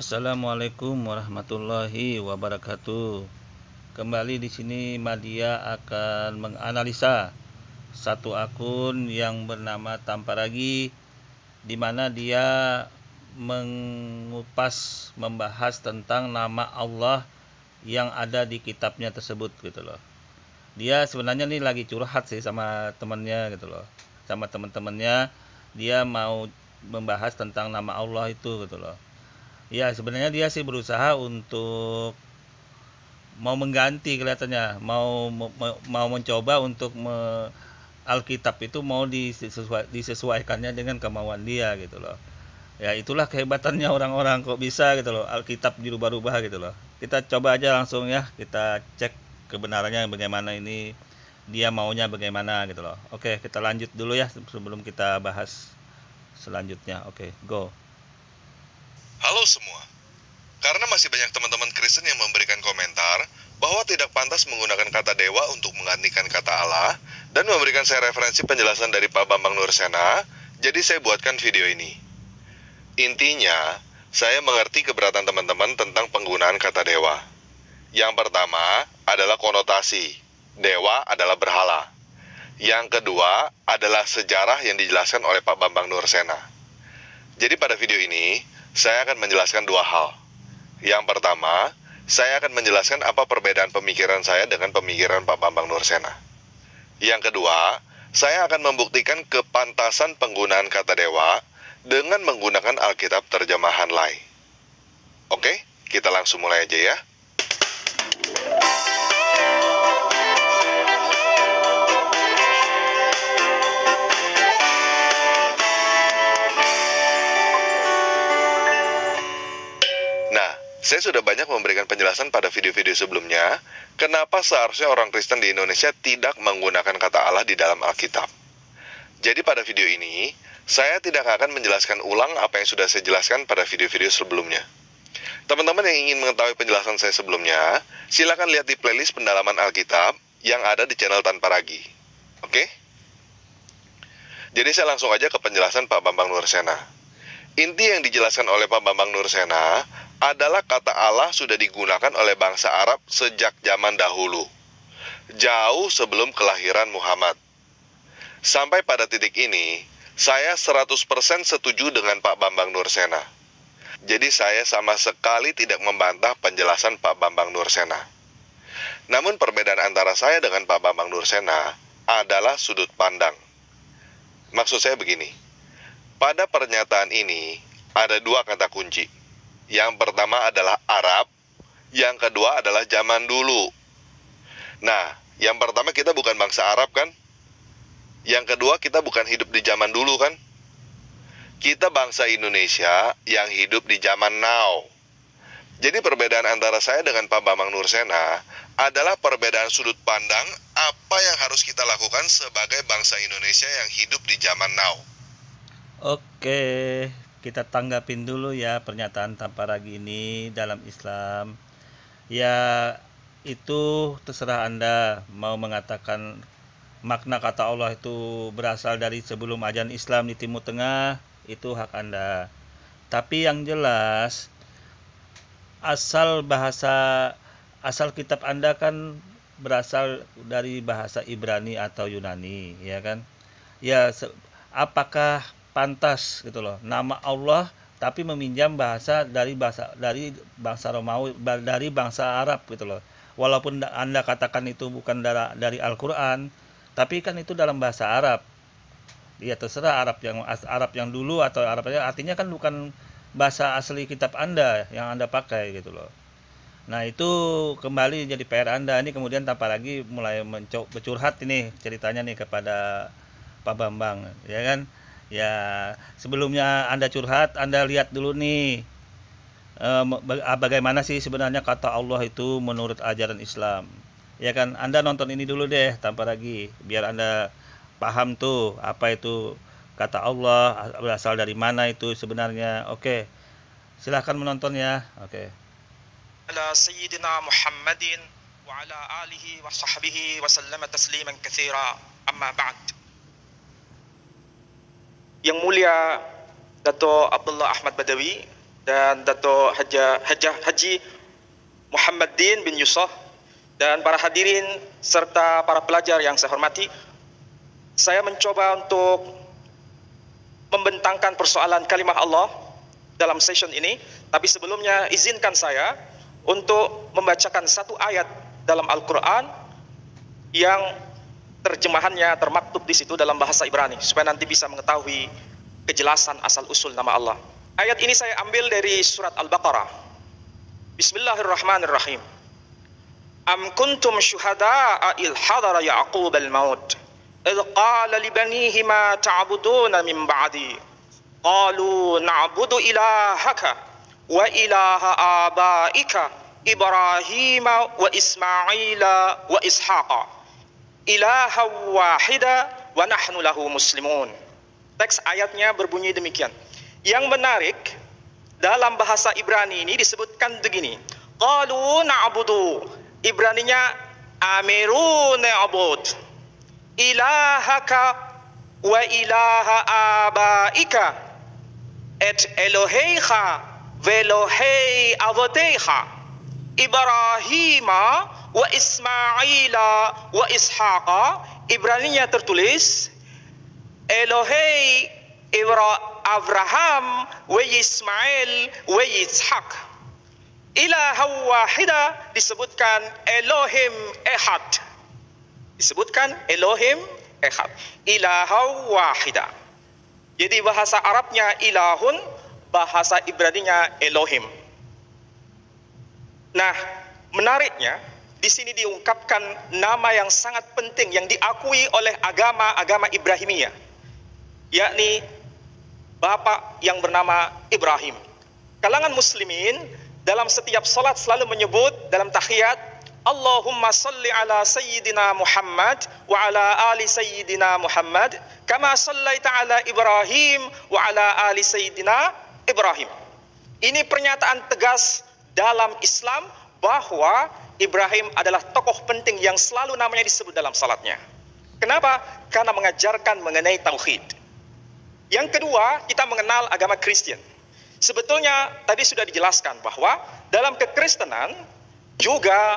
Assalamualaikum warahmatullahi wabarakatuh. Kembali di sini Madia akan menganalisa satu akun yang bernama Tamparagi, di mana dia membahas tentang nama Allah yang ada di kitabnya tersebut gitu loh. Dia sebenarnya nih lagi curhat sih sama temannya gitu loh. Sama teman-temannya dia mau membahas tentang nama Allah itu gitu loh. Ya, sebenarnya dia sih berusaha untuk mau mengganti, kelihatannya mau mencoba untuk Alkitab itu mau disesuaikannya dengan kemauan dia gitu loh. Ya, itulah kehebatannya orang-orang, kok bisa gitu loh Alkitab dirubah-rubah gitu loh. Kita coba aja langsung ya, kita cek kebenarannya bagaimana ini, dia maunya bagaimana gitu loh. Oke, kita lanjut dulu ya sebelum kita bahas selanjutnya. Oke, go. Halo semua, karena masih banyak teman-teman Kristen yang memberikan komentar bahwa tidak pantas menggunakan kata dewa untuk menggantikan kata Allah dan memberikan saya referensi penjelasan dari Pak Bambang Nursena, jadi saya buatkan video ini. Intinya, saya mengerti keberatan teman-teman tentang penggunaan kata dewa. Yang pertama adalah konotasi, dewa adalah berhala. Yang kedua adalah sejarah yang dijelaskan oleh Pak Bambang Nursena. Jadi pada video ini, saya akan menjelaskan dua hal. Yang pertama, saya akan menjelaskan apa perbedaan pemikiran saya dengan pemikiran Pak Bambang Nursena. Yang kedua, saya akan membuktikan kepantasan penggunaan kata dewa dengan menggunakan Alkitab terjemahan Lai. Oke, kita langsung mulai aja ya. Saya sudah banyak memberikan penjelasan pada video-video sebelumnya, kenapa seharusnya orang Kristen di Indonesia tidak menggunakan kata Allah di dalam Alkitab. Jadi pada video ini, saya tidak akan menjelaskan ulang apa yang sudah saya jelaskan pada video-video sebelumnya. Teman-teman yang ingin mengetahui penjelasan saya sebelumnya, silakan lihat di playlist pendalaman Alkitab yang ada di channel Tanpa Ragi. Oke? Jadi saya langsung aja ke penjelasan Pak Bambang Nursena. Inti yang dijelaskan oleh Pak Bambang Nursena adalah kata Allah sudah digunakan oleh bangsa Arab sejak zaman dahulu, jauh sebelum kelahiran Muhammad. Sampai pada titik ini, saya 100% setuju dengan Pak Bambang Nursena. Jadi saya sama sekali tidak membantah penjelasan Pak Bambang Nursena. Namun perbedaan antara saya dengan Pak Bambang Nursena adalah sudut pandang. Maksud saya begini, pada pernyataan ini ada dua kata kunci. Yang pertama adalah Arab, yang kedua adalah zaman dulu. Nah, yang pertama kita bukan bangsa Arab kan? Yang kedua kita bukan hidup di zaman dulu kan? Kita bangsa Indonesia yang hidup di zaman now. Jadi perbedaan antara saya dengan Pak Bambang Nursena adalah perbedaan sudut pandang apa yang harus kita lakukan sebagai bangsa Indonesia yang hidup di zaman now. Oke, kita tanggapin dulu ya pernyataan Tamparagi ini dalam Islam. Ya, itu terserah Anda mau mengatakan makna kata Allah itu berasal dari sebelum ajaran Islam di Timur Tengah, itu hak Anda. Tapi yang jelas asal kitab Anda kan berasal dari bahasa Ibrani atau Yunani, ya kan? Ya, apakah pantas gitu loh nama Allah tapi meminjam dari bangsa Romawi, dari bangsa Arab gitu loh. Walaupun Anda katakan itu bukan dari Al-Qur'an, tapi kan itu dalam bahasa Arab. Ya terserah Arab yang dulu atau Arabnya, artinya kan bukan bahasa asli kitab Anda yang Anda pakai gitu loh. Nah, itu kembali jadi PR Anda. Ini kemudian Tamparagi mulai bercurhat ini ceritanya nih kepada Pak Bambang, ya kan? Ya, sebelumnya Anda curhat, Anda lihat dulu nih bagaimana sih sebenarnya kata Allah itu menurut ajaran Islam. Ya kan? Anda nonton ini dulu deh Tamparagi, biar Anda paham tuh apa itu kata Allah, berasal dari mana itu sebenarnya. Oke. Silahkan menonton ya. Oke. على سيدنا محمد وعلى آله وصحبه وسلم تسليما كثيرا أما بعد. Yang mulia Dato' Abdullah Ahmad Badawi dan Dato' Haji Muhammadin bin Yusuf, dan para hadirin serta para pelajar yang saya hormati. Saya mencoba untuk membentangkan persoalan kalimah Allah dalam session ini, tapi sebelumnya izinkan saya untuk membacakan satu ayat dalam Al-Quran yang terjemahannya termaktub di situ dalam bahasa Ibrani, supaya nanti bisa mengetahui kejelasan asal-usul nama Allah. Ayat ini saya ambil dari surat Al-Baqarah. Bismillahirrahmanirrahim. Am kuntum syuhada'a il hadara Ya'qub al-maut idh qala li banihi ma ta'buduna min ba'di qalu na'budu ilahaka wa ilaha abaika Ibrahim wa Ismaila wa Ishaqa ilaha wahida wa nahnu lahu muslimun. Teks ayatnya berbunyi demikian. Yang menarik, dalam bahasa Ibrani ini disebutkan begini. Qalu na'budu. Ibraninya amiru na'bud. Ilahaka wa ilaha abaika et Eloheicha velohei avotecha Ibrahima wa Ismaila wa Ishaqa. Ibraninya tertulis Elohei Abraham wa Ismail wa Ishaq. Ilaha wahida disebutkan Elohim Ehad. Disebutkan Elohim Ehad. Ilaha wahida. Jadi bahasa Arabnya ilahun, bahasa Ibraninya Elohim. Nah, menariknya di sini diungkapkan nama yang sangat penting yang diakui oleh agama Ibrahimiyah, yakni Bapak yang bernama Ibrahim. Kalangan muslimin dalam setiap salat selalu menyebut dalam tahiyat, Allahumma salli ala Sayyidina Muhammad wa ala ali Sayyidina Muhammad kama sallaita ala Ibrahim wa ala ali Sayyidina Ibrahim. Ini pernyataan tegas dalam Islam bahwa Ibrahim adalah tokoh penting yang selalu namanya disebut dalam salatnya. Kenapa? Karena mengajarkan mengenai tauhid. Yang kedua, kita mengenal agama Kristen. Sebetulnya tadi sudah dijelaskan bahwa dalam kekristenan juga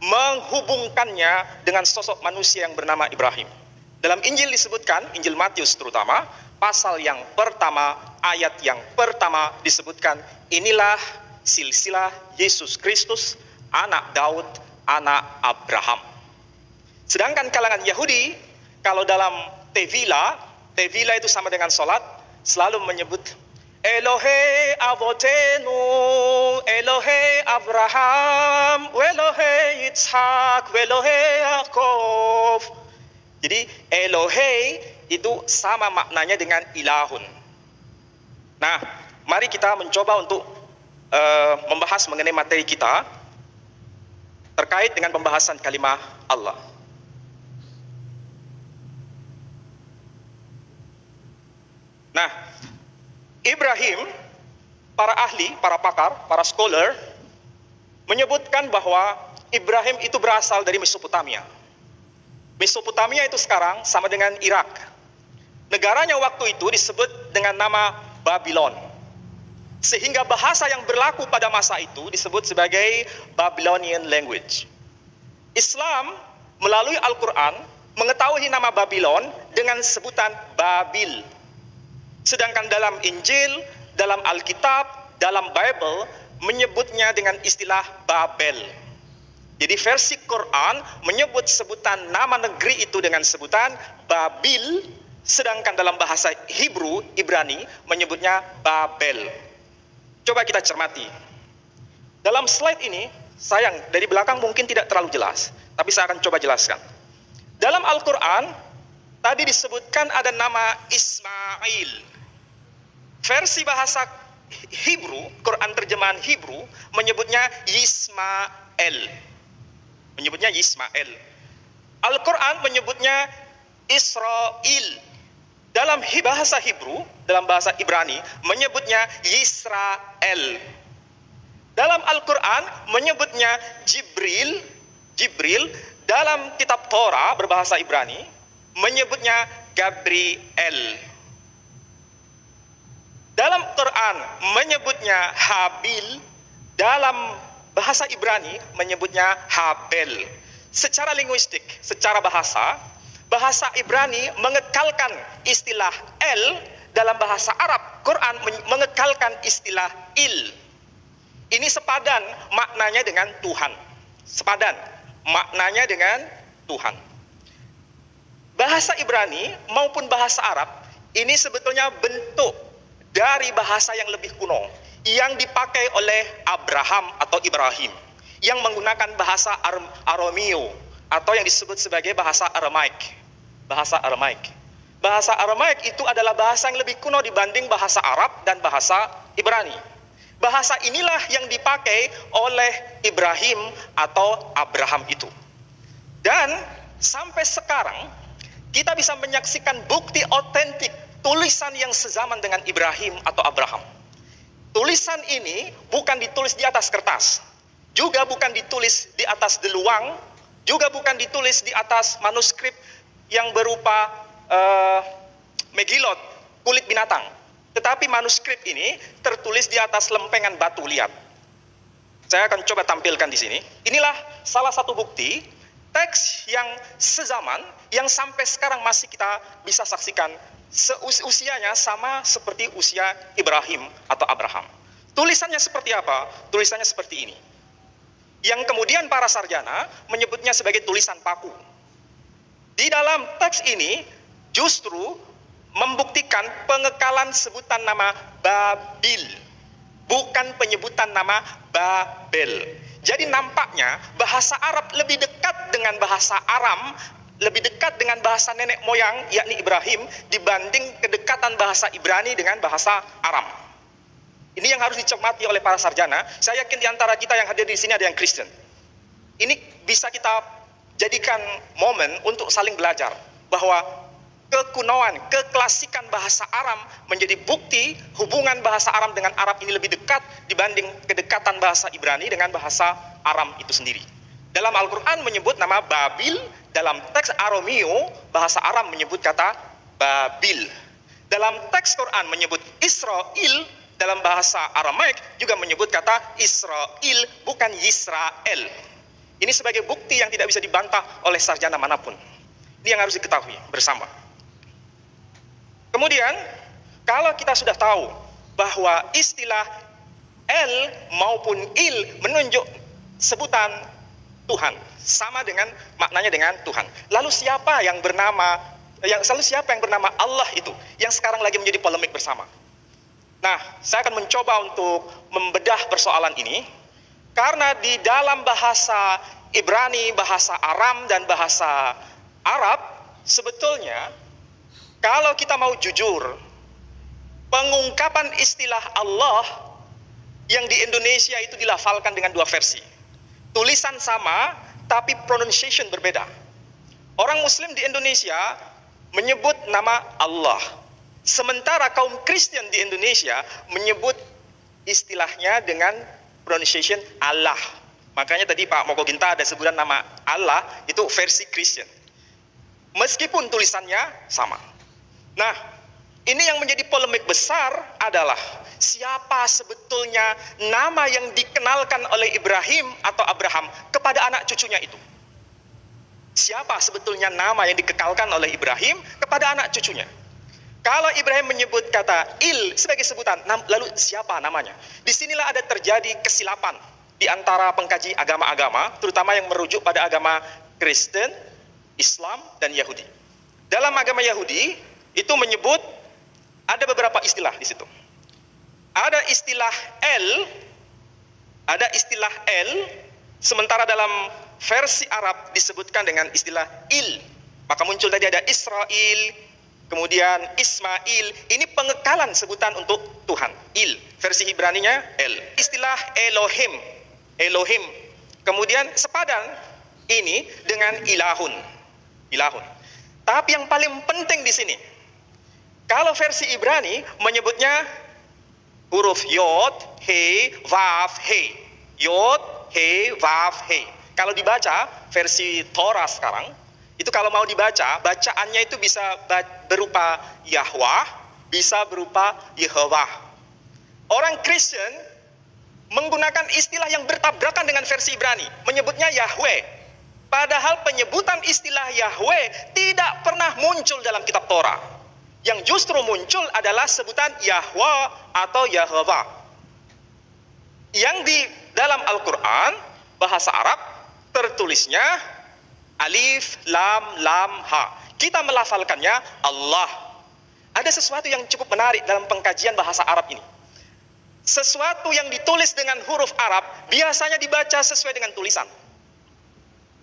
menghubungkannya dengan sosok manusia yang bernama Ibrahim. Dalam Injil disebutkan, Injil Matius terutama, pasal yang pertama, ayat yang pertama disebutkan, inilah silsilah Yesus Kristus, anak Daud, anak Abraham. Sedangkan kalangan Yahudi, kalau dalam Tevila itu sama dengan solat, selalu menyebut Elohe Avotenu, Elohe Abraham, Elohe Yitzhak, Elohe Yaakov. Jadi Elohe itu sama maknanya dengan ilahun. Nah, mari kita mencoba untuk membahas mengenai materi kita terkait dengan pembahasan kalimah Allah. Nah, Ibrahim, para ahli, para pakar, para scholar menyebutkan bahwa Ibrahim itu berasal dari Mesopotamia. Mesopotamia itu sekarang sama dengan Irak. Negaranya waktu itu disebut dengan nama Babylon. Sehingga bahasa yang berlaku pada masa itu disebut sebagai Babylonian language. Islam melalui Al-Quran mengetahui nama Babylon dengan sebutan Babil. Sedangkan dalam Injil, dalam Alkitab, dalam Bible menyebutnya dengan istilah Babel. Jadi versi Quran menyebut sebutan nama negeri itu dengan sebutan Babil, sedangkan dalam bahasa Hebrew, Ibrani menyebutnya Babel. Coba kita cermati. Dalam slide ini, sayang dari belakang mungkin tidak terlalu jelas, tapi saya akan coba jelaskan. Dalam Al-Quran, tadi disebutkan ada nama Ismail. Versi bahasa Hebrew, Quran terjemahan Hebrew, menyebutnya Yismael. Menyebutnya Yismael. Al-Quran menyebutnya Israel. Dalam bahasa Hebrew, dalam bahasa Ibrani, menyebutnya Yisrael. Dalam Al-Quran menyebutnya Jibril. Dalam kitab Torah berbahasa Ibrani menyebutnya Gabriel. dalam Quran menyebutnya Habil, dalam bahasa Ibrani menyebutnya Habel. Secara linguistik, secara bahasa Ibrani mengekalkan istilah El, dalam bahasa Arab Quran mengekalkan istilah Il. Ini sepadan maknanya dengan Tuhan. Sepadan maknanya dengan Tuhan. Bahasa Ibrani maupun bahasa Arab ini sebetulnya bentuk dari bahasa yang lebih kuno yang dipakai oleh Abraham atau Ibrahim, yang menggunakan bahasa Arameo atau yang disebut sebagai bahasa Aramaik. Bahasa Aramaik. Bahasa Aramaik itu adalah bahasa yang lebih kuno dibanding bahasa Arab dan bahasa Ibrani. Bahasa inilah yang dipakai oleh Ibrahim atau Abraham itu. Dan sampai sekarang kita bisa menyaksikan bukti otentik tulisan yang sezaman dengan Ibrahim atau Abraham. Tulisan ini bukan ditulis di atas kertas, juga bukan ditulis di atas deluang, juga bukan ditulis di atas manuskrip yang berupa megilot, kulit binatang. Tetapi manuskrip ini tertulis di atas lempengan batu, lihat. Saya akan coba tampilkan di sini. Inilah salah satu bukti teks yang sezaman, yang sampai sekarang masih kita bisa saksikan. Usianya sama seperti usia Ibrahim atau Abraham. Tulisannya seperti apa? Tulisannya seperti ini. Yang kemudian para sarjana menyebutnya sebagai tulisan paku. Di dalam teks ini justru membuktikan pengekalan sebutan nama Babil, bukan penyebutan nama Babel. Jadi nampaknya bahasa Arab lebih dekat dengan bahasa Aram, lebih dekat dengan bahasa nenek moyang yakni Ibrahim dibanding kedekatan bahasa Ibrani dengan bahasa Aram. Ini yang harus dicermati oleh para sarjana. Saya yakin di antara kita yang hadir di sini ada yang Kristen. Ini bisa kita jadikan momen untuk saling belajar bahwa kekunoan, keklasikan bahasa Aram menjadi bukti hubungan bahasa Aram dengan Arab ini lebih dekat dibanding kedekatan bahasa Ibrani dengan bahasa Aram itu sendiri. Dalam Al-Quran menyebut nama Babil, dalam teks Arameo, bahasa Aram menyebut kata Babil. Dalam teks Quran menyebut Israel, dalam bahasa Aramaik juga menyebut kata Israel, bukan Yisrael. Ini sebagai bukti yang tidak bisa dibantah oleh sarjana manapun. Ini yang harus diketahui bersama. Kemudian, kalau kita sudah tahu bahwa istilah El maupun Il menunjuk sebutan Tuhan, sama dengan maknanya dengan Tuhan. Lalu siapa yang bernama Allah itu, yang sekarang lagi menjadi polemik bersama? Nah, saya akan mencoba untuk membedah persoalan ini, karena di dalam bahasa Ibrani, bahasa Aram, dan bahasa Arab, sebetulnya kalau kita mau jujur, pengungkapan istilah Allah yang di Indonesia itu dilafalkan dengan dua versi. Tulisan sama, tapi pronunciation berbeda. Orang Muslim di Indonesia menyebut nama Allah. Sementara kaum Kristen di Indonesia menyebut istilahnya dengan pronunciation Allah. Makanya tadi Pak Moko Ginta ada sebutan nama Allah, itu versi Kristen. Meskipun tulisannya sama. Nah, ini yang menjadi polemik besar adalah siapa sebetulnya nama yang dikenalkan oleh Ibrahim atau Abraham kepada anak cucunya itu. Siapa sebetulnya nama yang dikekalkan oleh Ibrahim kepada anak cucunya. Kalau Ibrahim menyebut kata Il sebagai sebutan, lalu siapa namanya? Disinilah ada terjadi kesilapan di antara pengkaji agama-agama, terutama yang merujuk pada agama Kristen, Islam, dan Yahudi. Dalam agama Yahudi, itu menyebut ada beberapa istilah di situ. Ada istilah El, sementara dalam versi Arab disebutkan dengan istilah Il. Maka muncul tadi ada Israel, kemudian Ismail. Ini pengekalan sebutan untuk Tuhan, Il. Versi Ibraninya El. Istilah Elohim. Kemudian sepadan ini dengan Ilahun. Tapi yang paling penting di sini, kalau versi Ibrani menyebutnya huruf Yod, He, Vav, He. Yod, He, Vav, He. Kalau dibaca versi Torah sekarang, itu kalau mau dibaca, bacaannya itu bisa berupa Yahwah, bisa berupa Yehovah. orang Kristen menggunakan istilah yang bertabrakan dengan versi Ibrani, menyebutnya Yahweh. Padahal penyebutan istilah Yahweh tidak pernah muncul dalam kitab Torah. Yang justru muncul adalah sebutan Yahwa atau Yahweh. Yang di dalam Al-Quran, bahasa Arab, tertulisnya alif, lam, ha. Kita melafalkannya Allah. Ada sesuatu yang cukup menarik dalam pengkajian bahasa Arab ini. Sesuatu yang ditulis dengan huruf Arab biasanya dibaca sesuai dengan tulisan.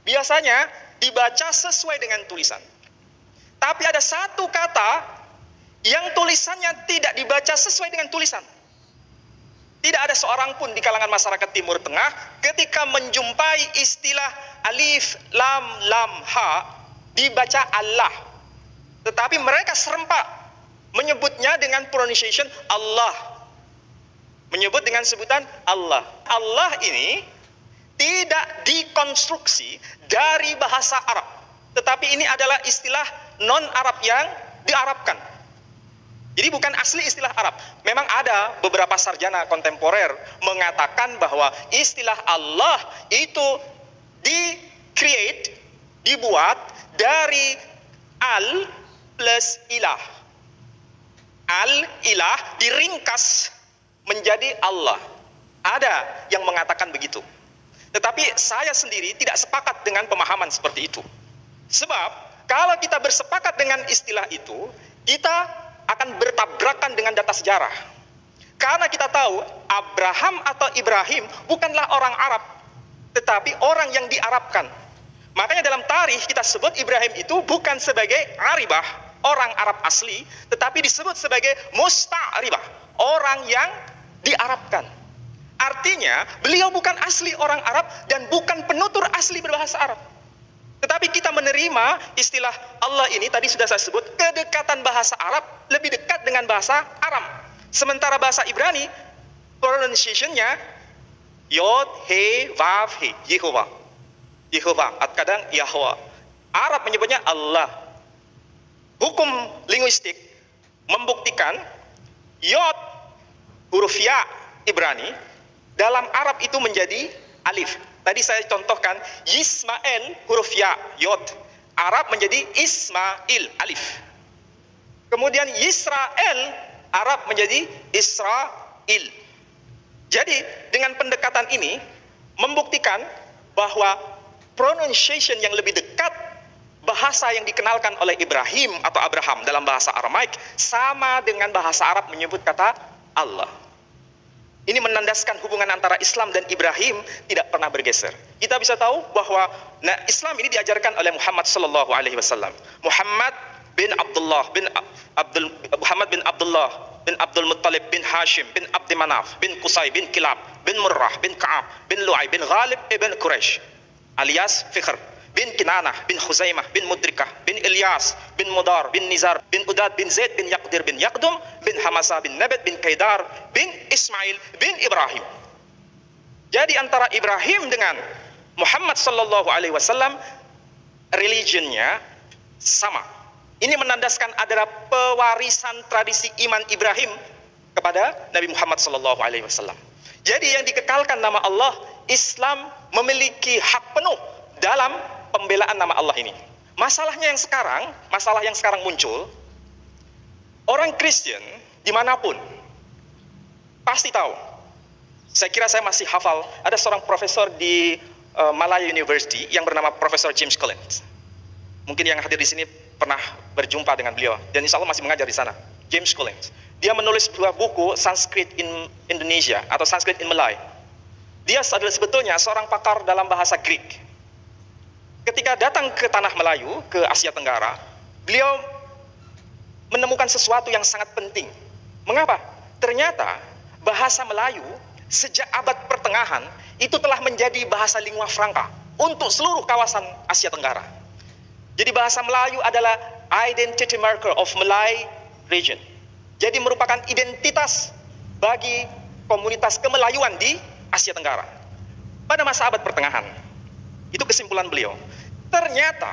Biasanya dibaca sesuai dengan tulisan. Tapi ada satu kata yang tulisannya tidak dibaca sesuai dengan tulisan. Tidak ada seorang pun di kalangan masyarakat Timur Tengah ketika menjumpai istilah alif, lam, ha dibaca Allah. Tetapi mereka serempak menyebutnya dengan pronunciation Allah. Menyebut dengan sebutan Allah. Allah ini tidak dikonstruksi dari bahasa Arab. Tetapi ini adalah istilah non-Arab yang diarabkan. Jadi bukan asli istilah Arab. Memang ada beberapa sarjana kontemporer mengatakan bahwa istilah Allah itu dibuat dari al plus ilah. Al-ilah diringkas menjadi Allah. Ada yang mengatakan begitu. Tetapi saya sendiri tidak sepakat dengan pemahaman seperti itu. Sebab kalau kita bersepakat dengan istilah itu, kita akan bertabrakan dengan data sejarah. Karena kita tahu Abraham atau Ibrahim bukanlah orang Arab, tetapi orang yang diarabkan. Makanya dalam tarikh kita sebut Ibrahim itu bukan sebagai Aribah, orang Arab asli, tetapi disebut sebagai Musta'ribah, orang yang diarabkan. Artinya beliau bukan asli orang Arab dan bukan penutur asli berbahasa Arab. Tetapi kita menerima istilah Allah ini, tadi sudah saya sebut, kedekatan bahasa Arab lebih dekat dengan bahasa Aram. Sementara bahasa Ibrani, pronunciation-nya Yod, He, Vav, He, Yehovah. Yehovah, kadang Yahwa. Arab menyebutnya Allah. Hukum linguistik membuktikan Yod, huruf Ya Ibrani, dalam Arab itu menjadi alif. Tadi saya contohkan Yismael, huruf Ya, Yod. Arab menjadi Ismail, alif. Kemudian Yisrael, Arab menjadi Israel. Jadi dengan pendekatan ini membuktikan bahwa pronunciation yang lebih dekat bahasa yang dikenalkan oleh Ibrahim atau Abraham dalam bahasa Aramaik sama dengan bahasa Arab menyebut kata Allah. Ini menandaskan hubungan antara Islam dan Ibrahim tidak pernah bergeser. Kita bisa tahu bahwa Islam ini diajarkan oleh Muhammad sallallahu alaihi wasallam. Muhammad bin Abdullah bin Abdul Muttalib bin Hashim bin Abdi Manaf bin Qusay bin Kilab bin Murrah bin Ka'ab bin Lu'ay bin Ghalib ibn Quraisy alias Fikhr bin Kinanah bin Khuzaimah bin Mudrikah bin Ilyas bin Mudar bin Nizar bin Udad bin Zaid bin Yaqdir bin Yaqdum bin Hamasa bin Nabat bin Kaidar bin Ismail bin Ibrahim. Jadi antara Ibrahim dengan Muhammad sallallahu alaihi wasallam religionnya sama. Ini menandaskan adalah pewarisan tradisi iman Ibrahim kepada Nabi Muhammad sallallahu alaihi wasallam. Jadi yang dikekalkan nama Allah, Islam memiliki hak penuh dalam pembelaan nama Allah ini. Masalah yang sekarang muncul, orang Kristen dimanapun pasti tahu. Saya kira saya masih hafal, ada seorang profesor di Malaya University yang bernama Profesor James Collins. Mungkin yang hadir di sini pernah berjumpa dengan beliau dan insya Allah masih mengajar di sana. James Collins. Dia menulis sebuah buku Sanskrit in Indonesia atau Sanskrit in Malay. Dia adalah sebetulnya seorang pakar dalam bahasa Greek. Ketika datang ke tanah Melayu, ke Asia Tenggara, beliau menemukan sesuatu yang sangat penting. Mengapa? Ternyata bahasa Melayu sejak abad pertengahan itu telah menjadi bahasa lingua franca untuk seluruh kawasan Asia Tenggara. Jadi bahasa Melayu adalah identity marker of Malay region. Jadi merupakan identitas bagi komunitas kemelayuan di Asia Tenggara. Pada masa abad pertengahan, itu kesimpulan beliau. Ternyata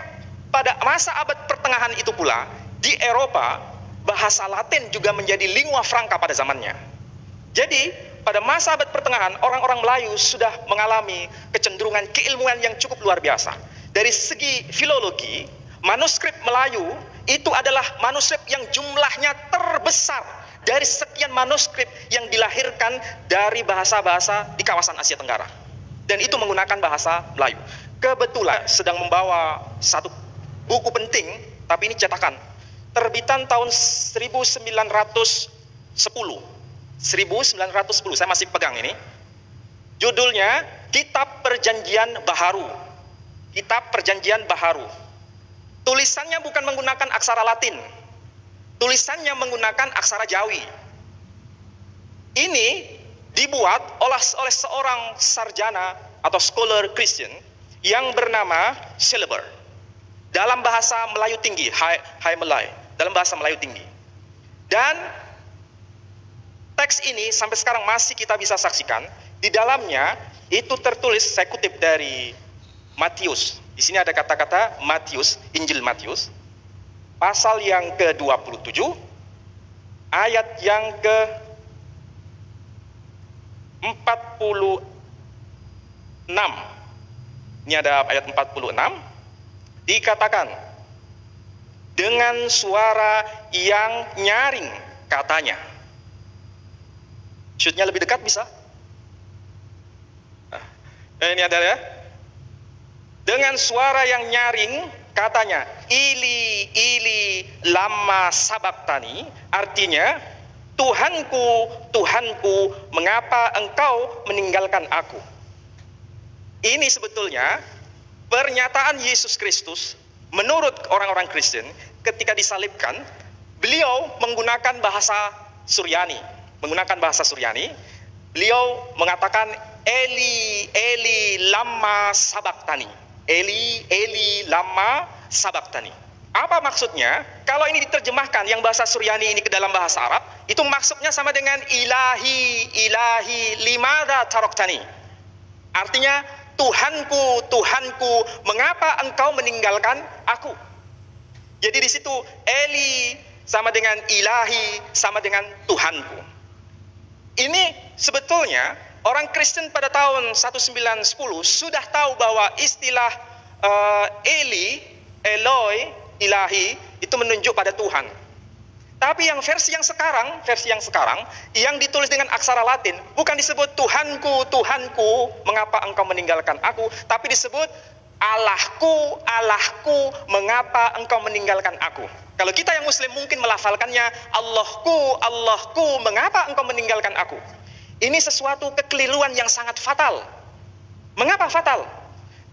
pada masa abad pertengahan itu pula, di Eropa, bahasa Latin juga menjadi lingua franca pada zamannya. Jadi pada masa abad pertengahan orang-orang Melayu sudah mengalami kecenderungan keilmuan yang cukup luar biasa. Dari segi filologi, manuskrip Melayu itu adalah manuskrip yang jumlahnya terbesar dari sekian manuskrip yang dilahirkan dari bahasa-bahasa di kawasan Asia Tenggara. Dan itu menggunakan bahasa Melayu. Kebetulan sedang membawa satu buku penting, tapi ini cetakan. Terbitan tahun 1910, saya masih pegang ini. Judulnya Kitab Perjanjian Baharu. Kitab Perjanjian Baharu. Tulisannya bukan menggunakan aksara Latin. Tulisannya menggunakan aksara Jawi. Ini dibuat oleh seorang sarjana atau scholar Kristen yang bernama Celeber. Dalam bahasa Melayu tinggi, Hai Melay, dalam bahasa Melayu tinggi. Dan teks ini sampai sekarang masih kita bisa saksikan. Di dalamnya itu tertulis, saya kutip dari Matius. Di sini ada kata-kata Matius, Injil Matius, pasal yang ke-27, ayat yang ke-46. Ini ada ayat 46, dikatakan, dengan suara yang nyaring, katanya. Shootnya lebih dekat bisa? Ini ada ya. Dengan suara yang nyaring, katanya, Ili, Ili, lama sabaktani, artinya, Tuhanku, Tuhanku, mengapa engkau meninggalkan aku? Ini sebetulnya pernyataan Yesus Kristus menurut orang-orang Kristen ketika disalibkan, beliau menggunakan bahasa Suryani. Beliau mengatakan, Eli, Eli, lama sabaktani. Eli, Eli, lama sabaktani. Apa maksudnya? Kalau ini diterjemahkan yang bahasa Suryani ini ke dalam bahasa Arab, itu maksudnya sama dengan ilahi, ilahi, limada taroktani. Artinya, Tuhanku, Tuhanku, mengapa engkau meninggalkan aku? Jadi di situ Eli sama dengan ilahi, sama dengan Tuhanku. Ini sebetulnya orang Kristen pada tahun 1910 sudah tahu bahwa istilah Eli, Eloi, ilahi itu menunjuk pada Tuhan. Tapi yang versi yang sekarang yang ditulis dengan aksara Latin bukan disebut Tuhanku, Tuhanku, mengapa engkau meninggalkan aku, tapi disebut Allahku, Allahku, mengapa engkau meninggalkan aku. Kalau kita yang Muslim mungkin melafalkannya Allahku, Allahku, mengapa engkau meninggalkan aku. Ini sesuatu kekeliruan yang sangat fatal. Mengapa fatal?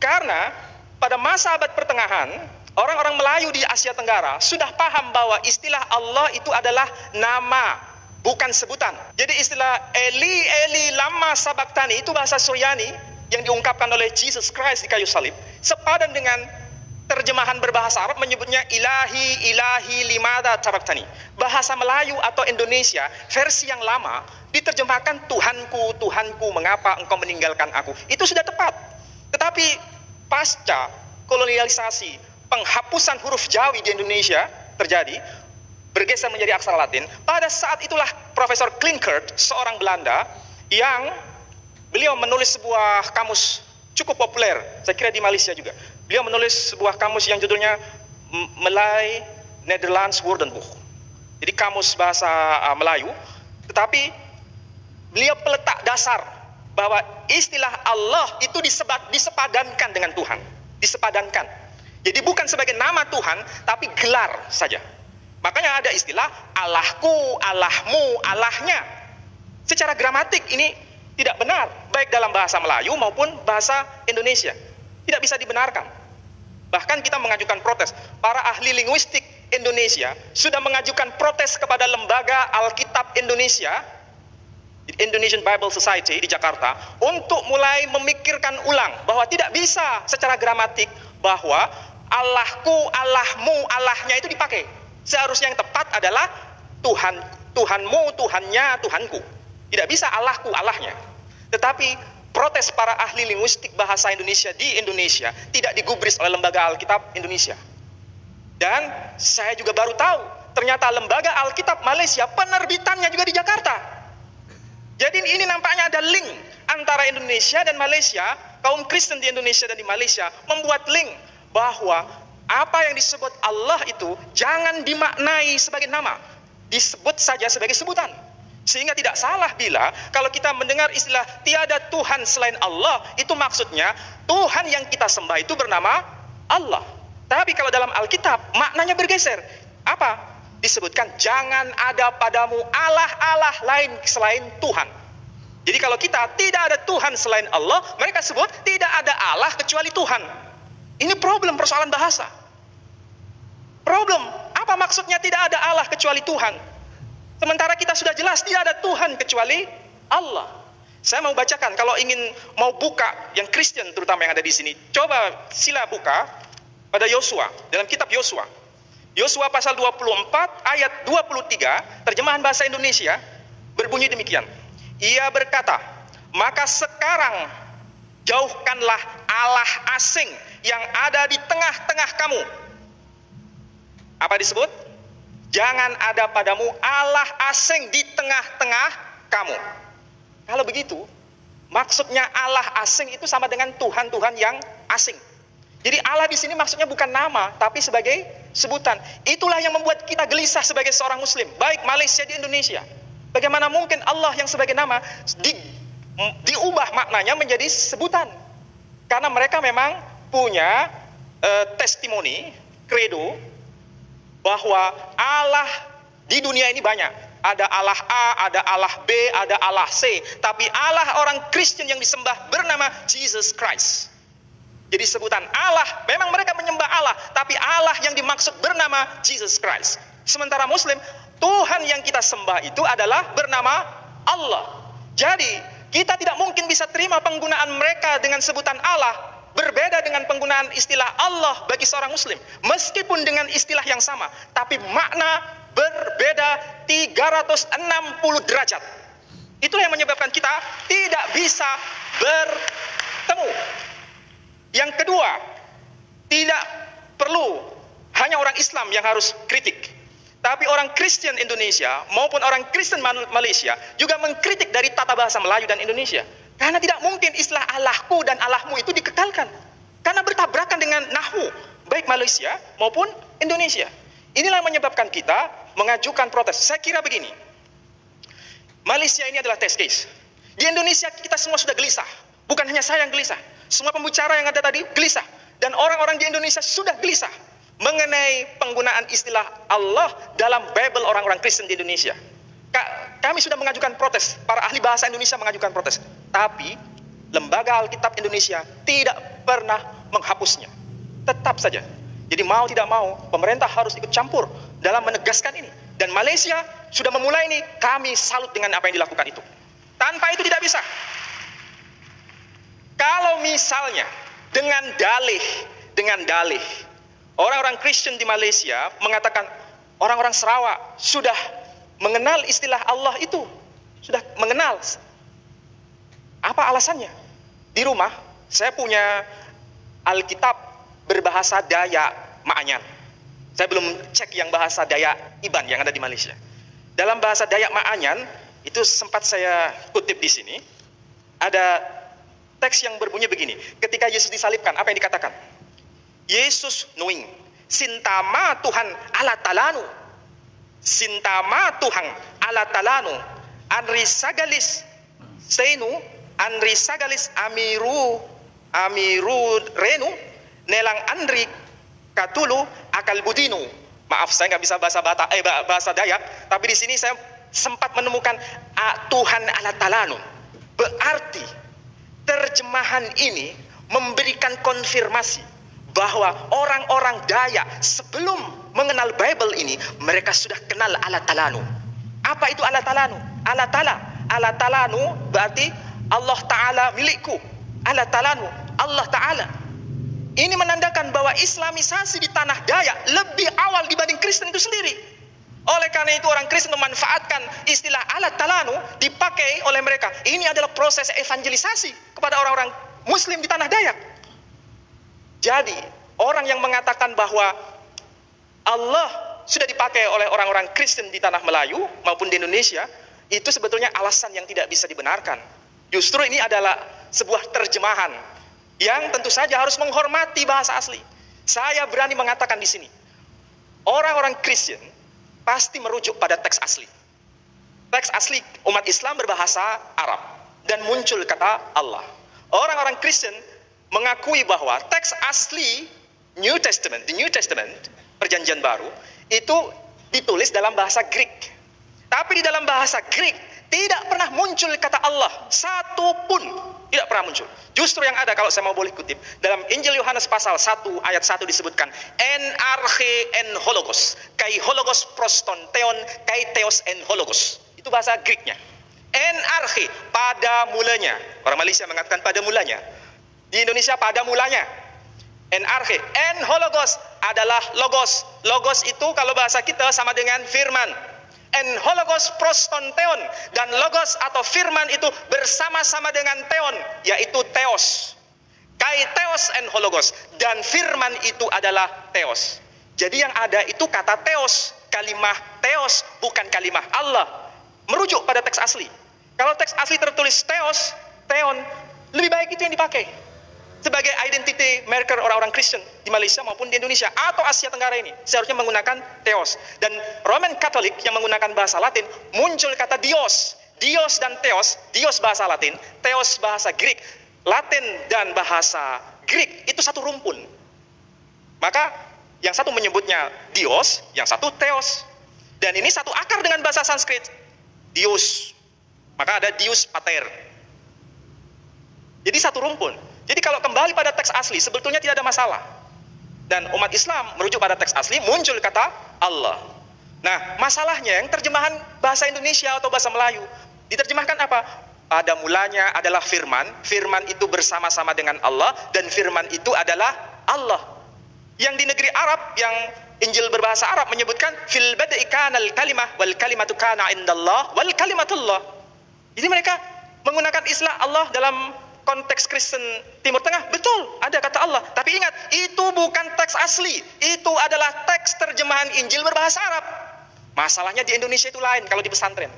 Karena pada masa abad pertengahan, orang-orang Melayu di Asia Tenggara sudah paham bahwa istilah Allah itu adalah nama, bukan sebutan. Jadi istilah Eli, Eli, lama sabaktani itu bahasa Suryani yang diungkapkan oleh Jesus Christ di kayu salib, sepadan dengan terjemahan berbahasa Arab menyebutnya ilahi, ilahi, limada tabaktani. Bahasa Melayu atau Indonesia versi yang lama diterjemahkan Tuhanku, Tuhanku, mengapa engkau meninggalkan aku. Itu sudah tepat. Tetapi pasca kolonialisasi, penghapusan huruf Jawi di Indonesia terjadi, bergeser menjadi aksara Latin. Pada saat itulah Profesor Klinkert, seorang Belanda, yang beliau menulis sebuah kamus cukup populer, saya kira di Malaysia juga. Beliau menulis sebuah kamus yang judulnya Malay Nederlands Woordenboek. Jadi kamus bahasa Melayu, tetapi beliau peletak dasar bahwa istilah Allah itu disepadankan dengan Tuhan, disepadankan. Jadi bukan sebagai nama Tuhan, tapi gelar saja. Makanya ada istilah Allahku, Allahmu, Allahnya. Secara gramatik ini tidak benar, baik dalam bahasa Melayu maupun bahasa Indonesia. Tidak bisa dibenarkan. Bahkan kita mengajukan protes. Para ahli linguistik Indonesia sudah mengajukan protes kepada lembaga Alkitab Indonesia, Indonesian Bible Society di Jakarta, untuk mulai memikirkan ulang bahwa tidak bisa secara gramatik bahwa Allahku, Allahmu, Allahnya itu dipakai. Seharusnya yang tepat adalah Tuhan, Tuhanmu, Tuhannya, Tuhanku. Tidak bisa Allahku, Allahnya. Tetapi protes para ahli linguistik bahasa Indonesia di Indonesia tidak digubris oleh lembaga Alkitab Indonesia. Dan saya juga baru tahu, ternyata lembaga Alkitab Malaysia penerbitannya juga di Jakarta. Jadi ini nampaknya ada link antara Indonesia dan Malaysia, kaum Kristen di Indonesia dan di Malaysia membuat link bahwa apa yang disebut Allah itu jangan dimaknai sebagai nama, disebut saja sebagai sebutan. Sehingga tidak salah bila kalau kita mendengar istilah tiada Tuhan selain Allah, itu maksudnya Tuhan yang kita sembah itu bernama Allah. Tapi kalau dalam Alkitab maknanya bergeser. Apa? Disebutkan jangan ada padamu Allah-Allah lain selain Tuhan. Jadi kalau kita tidak ada Tuhan selain Allah, mereka sebut tidak ada Allah kecuali Tuhan. Ini problem persoalan bahasa. Problem, apa maksudnya tidak ada Allah kecuali Tuhan? Sementara kita sudah jelas tidak ada Tuhan kecuali Allah. Saya mau bacakan, kalau mau buka yang Kristen terutama yang ada di sini, coba sila buka pada Yosua, dalam kitab Yosua. Yosua pasal 24 ayat 23, terjemahan bahasa Indonesia berbunyi demikian. Ia berkata, maka sekarang jauhkanlah Allah asing yang ada di tengah-tengah kamu. Apa disebut? Jangan ada padamu Allah asing di tengah-tengah kamu. Kalau begitu, maksudnya Allah asing itu sama dengan Tuhan-Tuhan yang asing. Jadi Allah di sini maksudnya bukan nama, tapi sebagai sebutan. Itulah yang membuat kita gelisah sebagai seorang Muslim, baik Malaysia di Indonesia. Bagaimana mungkin Allah yang sebagai nama diubah maknanya menjadi sebutan? Karena mereka memang punya testimoni, credo, bahwa Allah di dunia ini banyak. Ada Allah A, ada Allah B, ada Allah C. Tapi Allah orang Kristen yang disembah bernama Jesus Christ. Jadi sebutan Allah, memang mereka menyembah Allah, tapi Allah yang dimaksud bernama Jesus Christ. Sementara Muslim, Tuhan yang kita sembah itu adalah bernama Allah. Jadi kita tidak mungkin bisa terima penggunaan mereka dengan sebutan Allah berbeda dengan penggunaan istilah Allah bagi seorang Muslim. Meskipun dengan istilah yang sama, tapi makna berbeda 360 derajat. Itulah yang menyebabkan kita tidak bisa bertemu. Yang kedua, tidak perlu hanya orang Islam yang harus kritik. Tapi orang Kristen Indonesia maupun orang Kristen Malaysia juga mengkritik dari tata bahasa Melayu dan Indonesia. Karena tidak mungkin istilah Allahku dan Allahmu itu dikekalkan. Karena bertabrakan dengan nahwu, baik Malaysia maupun Indonesia. Inilah yang menyebabkan kita mengajukan protes. Saya kira begini, Malaysia ini adalah test case. Di Indonesia kita semua sudah gelisah. Bukan hanya saya yang gelisah. Semua pembicara yang ada tadi gelisah. Dan orang-orang di Indonesia sudah gelisah mengenai penggunaan istilah Allah dalam Bible orang-orang Kristen di Indonesia. Kami sudah mengajukan protes. Para ahli bahasa Indonesia mengajukan protes. Tapi Lembaga Alkitab Indonesia tidak pernah menghapusnya. Tetap saja. Jadi mau tidak mau, pemerintah harus ikut campur dalam menegaskan ini. Dan Malaysia sudah memulai ini, kami salut dengan apa yang dilakukan itu. Tanpa itu tidak bisa. Kalau misalnya dengan dalih, orang-orang Kristen di Malaysia mengatakan orang-orang Sarawak sudah mengenal istilah Allah itu, sudah mengenal. Apa alasannya? Di rumah saya punya Alkitab berbahasa Dayak Maanyan. Saya belum cek yang bahasa Dayak Iban yang ada di Malaysia. Dalam bahasa Dayak Maanyan itu sempat saya kutip di sini. Ada teks yang berbunyi begini. Ketika Yesus disalibkan, apa yang dikatakan? Yesus nuing, sintama Tuhan ala talanu. Sintama Tuhan ala talanu. Anri sagalis seinu, anri sagalis amiru renu, nelang anri katulu akal budinu. Maaf, saya nggak bisa bahasa Dayak, tapi di sini saya sempat menemukan Tuhan ala talanu. Berarti terjemahan ini memberikan konfirmasi bahwa orang-orang Dayak sebelum mengenal Bible ini, mereka sudah kenal Allah Talanu. Apa itu Allah Talanu? Allah Talanu berarti Allah Ta'ala milikku. Allah Talanu, Allah Ta'ala. Ini menandakan bahwa Islamisasi di tanah Dayak lebih awal dibanding Kristen itu sendiri. Oleh karena itu orang Kristen memanfaatkan istilah Allah Talanu dipakai oleh mereka. Ini adalah proses evangelisasi kepada orang-orang Muslim di tanah Dayak. Jadi orang yang mengatakan bahwa Allah sudah dipakai oleh orang-orang Kristen di tanah Melayu maupun di Indonesia, itu sebetulnya alasan yang tidak bisa dibenarkan. Justru ini adalah sebuah terjemahan yang tentu saja harus menghormati bahasa asli. Saya berani mengatakan di sini, orang-orang Kristen pasti merujuk pada teks asli. Teks asli umat Islam berbahasa Arab dan muncul kata Allah. Orang-orang Kristen mengakui bahwa teks asli New Testament, the New Testament, Perjanjian Baru, itu ditulis dalam bahasa Greek. Tapi di dalam bahasa Greek tidak pernah muncul kata Allah, satu pun tidak pernah muncul. Justru yang ada, kalau saya mau boleh kutip, dalam Injil Yohanes pasal 1 ayat 1 disebutkan en arche en hologos, kai hologos proston theon, kai theos en hologos. Itu bahasa Greeknya. En arche, pada mulanya. Orang Malaysia mengatakan pada mulanya. Di Indonesia pada mulanya. En arche, en hologos adalah logos. Logos itu kalau bahasa kita sama dengan firman. En hologos proston theon, dan logos atau firman itu bersama-sama dengan theon, yaitu theos. Kai theos en hologos, dan firman itu adalah theos. Jadi yang ada itu kata theos, kalimah theos, bukan kalimah Allah. Merujuk pada teks asli. Kalau teks asli tertulis theos, theon, lebih baik itu yang dipakai sebagai identity marker orang-orang Kristen di Malaysia maupun di Indonesia atau Asia Tenggara ini. Seharusnya menggunakan theos. Dan Roman Katolik yang menggunakan bahasa Latin, muncul kata dios. Dios dan theos, dios bahasa Latin, theos bahasa Greek. Latin dan bahasa Greek itu satu rumpun. Maka yang satu menyebutnya dios, yang satu theos. Dan ini satu akar dengan bahasa Sanskrit, dios. Maka ada dius pater. Jadi satu rumpun. Jadi kalau kembali pada teks asli, sebetulnya tidak ada masalah. Dan umat Islam merujuk pada teks asli, muncul kata Allah. Nah, masalahnya yang terjemahan bahasa Indonesia atau bahasa Melayu, diterjemahkan apa? Pada mulanya adalah firman, firman itu bersama-sama dengan Allah, dan firman itu adalah Allah. Yang di negeri Arab, yang Injil berbahasa Arab menyebutkan, fil bad'i kanal kalimah, wal kalimatu kana indallah, wal kalimatullah. Jadi mereka menggunakan istilah Allah dalam konteks Kristen Timur Tengah, betul, ada kata Allah. Tapi ingat, itu bukan teks asli. Itu adalah teks terjemahan Injil berbahasa Arab. Masalahnya di Indonesia itu lain kalau di pesantren.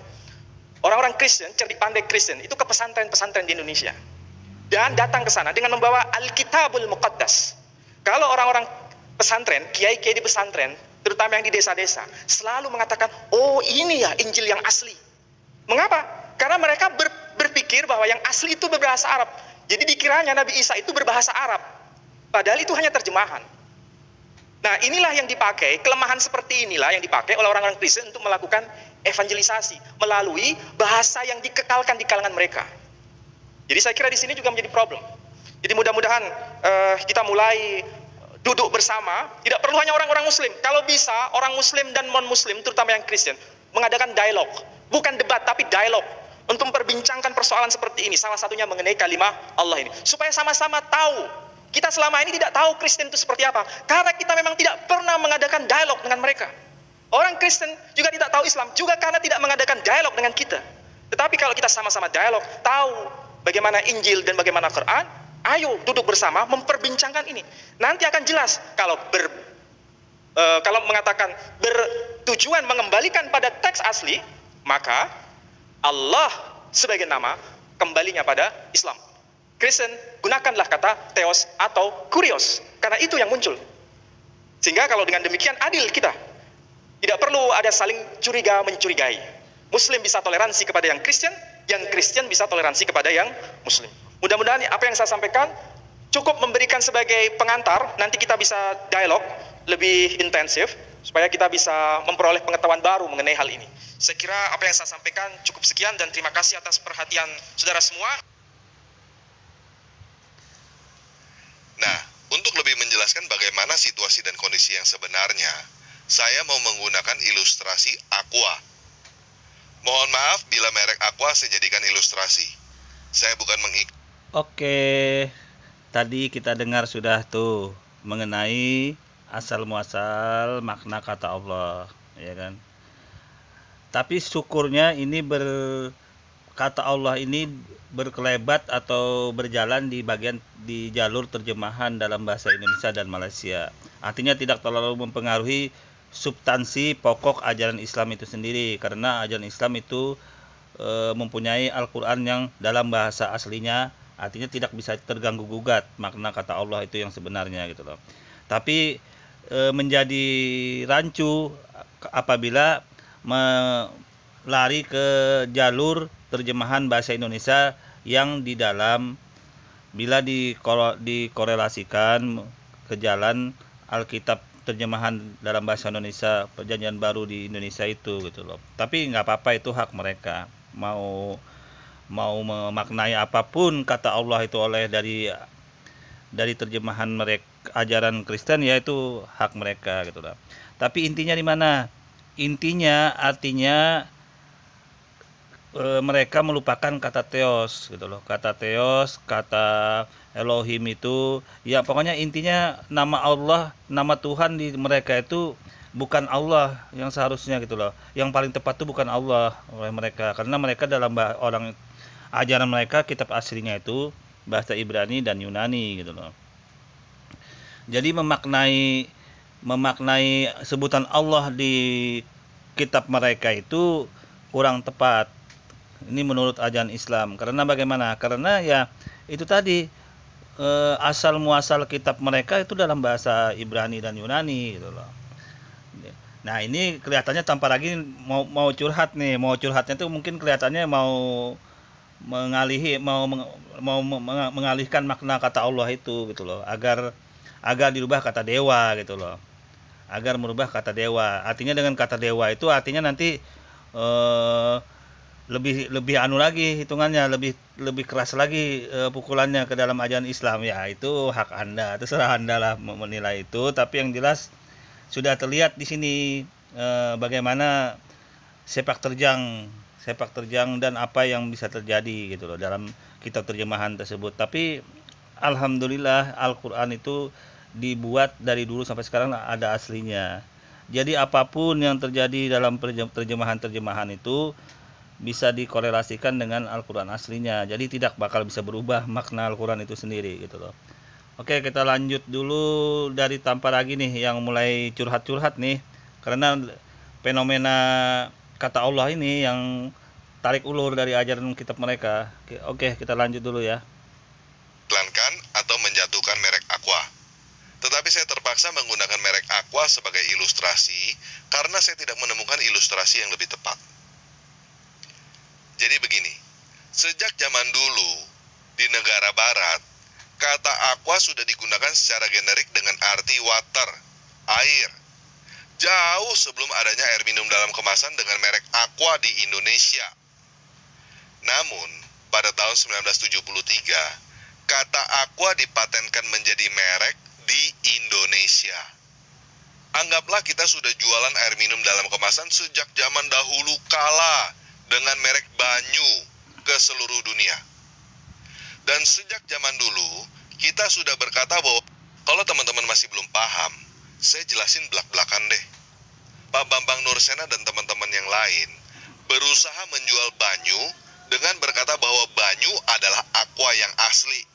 Orang-orang Kristen, cerdik pandai Kristen, itu ke pesantren-pesantren di Indonesia. Dan datang ke sana dengan membawa Alkitabul Muqaddas. Kalau orang-orang pesantren, kiai-kiai di pesantren, terutama yang di desa-desa, selalu mengatakan, oh ini ya Injil yang asli. Mengapa? Karena mereka berpikir bahwa yang asli itu berbahasa Arab. Jadi dikiranya Nabi Isa itu berbahasa Arab. Padahal itu hanya terjemahan. Nah, inilah yang dipakai, kelemahan seperti inilah yang dipakai oleh orang-orang Kristen untuk melakukan evangelisasi melalui bahasa yang dikekalkan di kalangan mereka. Jadi saya kira di sini juga menjadi problem. Jadi mudah-mudahan kita mulai duduk bersama, tidak perlu hanya orang-orang Muslim. Kalau bisa, orang Muslim dan non-Muslim, terutama yang Kristen, mengadakan dialog. Bukan debat, tapi dialog. Untuk memperbincangkan persoalan seperti ini, salah satunya mengenai kalimah Allah ini, supaya sama-sama tahu. Kita selama ini tidak tahu Kristen itu seperti apa, karena kita memang tidak pernah mengadakan dialog dengan mereka. Orang Kristen juga tidak tahu Islam, juga karena tidak mengadakan dialog dengan kita. Tetapi kalau kita sama-sama dialog, tahu bagaimana Injil dan bagaimana Quran, ayo duduk bersama memperbincangkan ini. Nanti akan jelas kalau mengatakan bertujuan mengembalikan pada teks asli, maka Allah sebagai nama kembalinya pada Islam. Kristen, gunakanlah kata theos atau kurios, karena itu yang muncul. Sehingga kalau dengan demikian adil kita. Tidak perlu ada saling curiga mencurigai. Muslim bisa toleransi kepada yang Kristen bisa toleransi kepada yang Muslim. Mudah-mudahan apa yang saya sampaikan cukup memberikan sebagai pengantar, nanti kita bisa dialog lebih intensif, supaya kita bisa memperoleh pengetahuan baru mengenai hal ini. Saya kira apa yang saya sampaikan cukup sekian, dan terima kasih atas perhatian saudara semua. Nah, untuk lebih menjelaskan bagaimana situasi dan kondisi yang sebenarnya, saya mau menggunakan ilustrasi Aqua. Mohon maaf bila merek Aqua saya jadikan ilustrasi. Saya bukan Oke, tadi kita dengar sudah tuh mengenai asal muasal makna kata Allah, ya kan? Tapi syukurnya ini kata Allah ini berkelebat atau berjalan di jalur terjemahan dalam bahasa Indonesia dan Malaysia. Artinya tidak terlalu mempengaruhi substansi pokok ajaran Islam itu sendiri, karena ajaran Islam itu mempunyai Al-Quran yang dalam bahasa aslinya, artinya tidak bisa terganggu gugat makna kata Allah itu yang sebenarnya gitu loh. Tapi menjadi rancu apabila lari ke jalur terjemahan bahasa Indonesia yang di dalam, bila dikorelasikan ke jalan Alkitab terjemahan dalam bahasa Indonesia Perjanjian Baru di Indonesia itu gitu loh. Tapi nggak apa-apa, itu hak mereka. Mau memaknai apapun kata Allah itu oleh dari terjemahan mereka, ajaran Kristen, ya itu hak mereka gitu loh. Tapi intinya di mana? Intinya artinya mereka melupakan kata theos gitu loh. Kata theos, kata Elohim itu, ya pokoknya intinya nama Allah, nama Tuhan di mereka itu bukan Allah yang seharusnya gitu loh. Yang paling tepat itu bukan Allah oleh mereka, karena mereka dalam orang ajaran mereka kitab aslinya itu bahasa Ibrani dan Yunani gitu loh. Jadi memaknai sebutan Allah di kitab mereka itu kurang tepat. Ini menurut ajaran Islam. Karena bagaimana? Karena ya itu tadi, asal muasal kitab mereka itu dalam bahasa Ibrani dan Yunani gitu loh. Nah, ini kelihatannya tanpa lagi mau curhat nih. Mau curhatnya tuh mungkin kelihatannya mau mengalihkan makna kata Allah itu gitu loh, agar dirubah kata dewa gitu loh. Agar merubah kata dewa. Artinya dengan kata dewa itu artinya nanti lebih anu lagi hitungannya, lebih keras lagi pukulannya ke dalam ajaran Islam. Ya itu hak Anda, terserah Anda lah menilai itu. Tapi yang jelas sudah terlihat di sini bagaimana sepak terjang dan apa yang bisa terjadi gitu loh dalam kitab terjemahan tersebut. Tapi alhamdulillah Al-Qur'an itu dibuat dari dulu sampai sekarang ada aslinya. Jadi apapun yang terjadi dalam terjemahan itu bisa dikorelasikan dengan Al-Quran aslinya. Jadi tidak bakal bisa berubah makna Al-Quran itu sendiri gitu loh. Oke, kita lanjut dulu dari Tanpa Lagi nih yang mulai curhat-curhat nih. Karena fenomena kata Allah ini yang tarik ulur dari ajaran kitab mereka. Oke, kita lanjut dulu ya. Iklankan atau menjatuhkan merek Aqua. Tetapi saya terpaksa menggunakan merek Aqua sebagai ilustrasi karena saya tidak menemukan ilustrasi yang lebih tepat. Jadi begini, sejak zaman dulu di negara barat, kata aqua sudah digunakan secara generik dengan arti water, air. Jauh sebelum adanya air minum dalam kemasan dengan merek Aqua di Indonesia. Namun, pada tahun 1973, kata aqua dipatenkan menjadi merek di Indonesia. Anggaplah kita sudah jualan air minum dalam kemasan sejak zaman dahulu kala dengan merek Banyu ke seluruh dunia. Dan sejak zaman dulu, kita sudah berkata bahwa, kalau teman-teman masih belum paham, saya jelasin belak-belakan deh. Pak Bambang Nursena dan teman-teman yang lain berusaha menjual Banyu dengan berkata bahwa Banyu adalah aqua yang asli.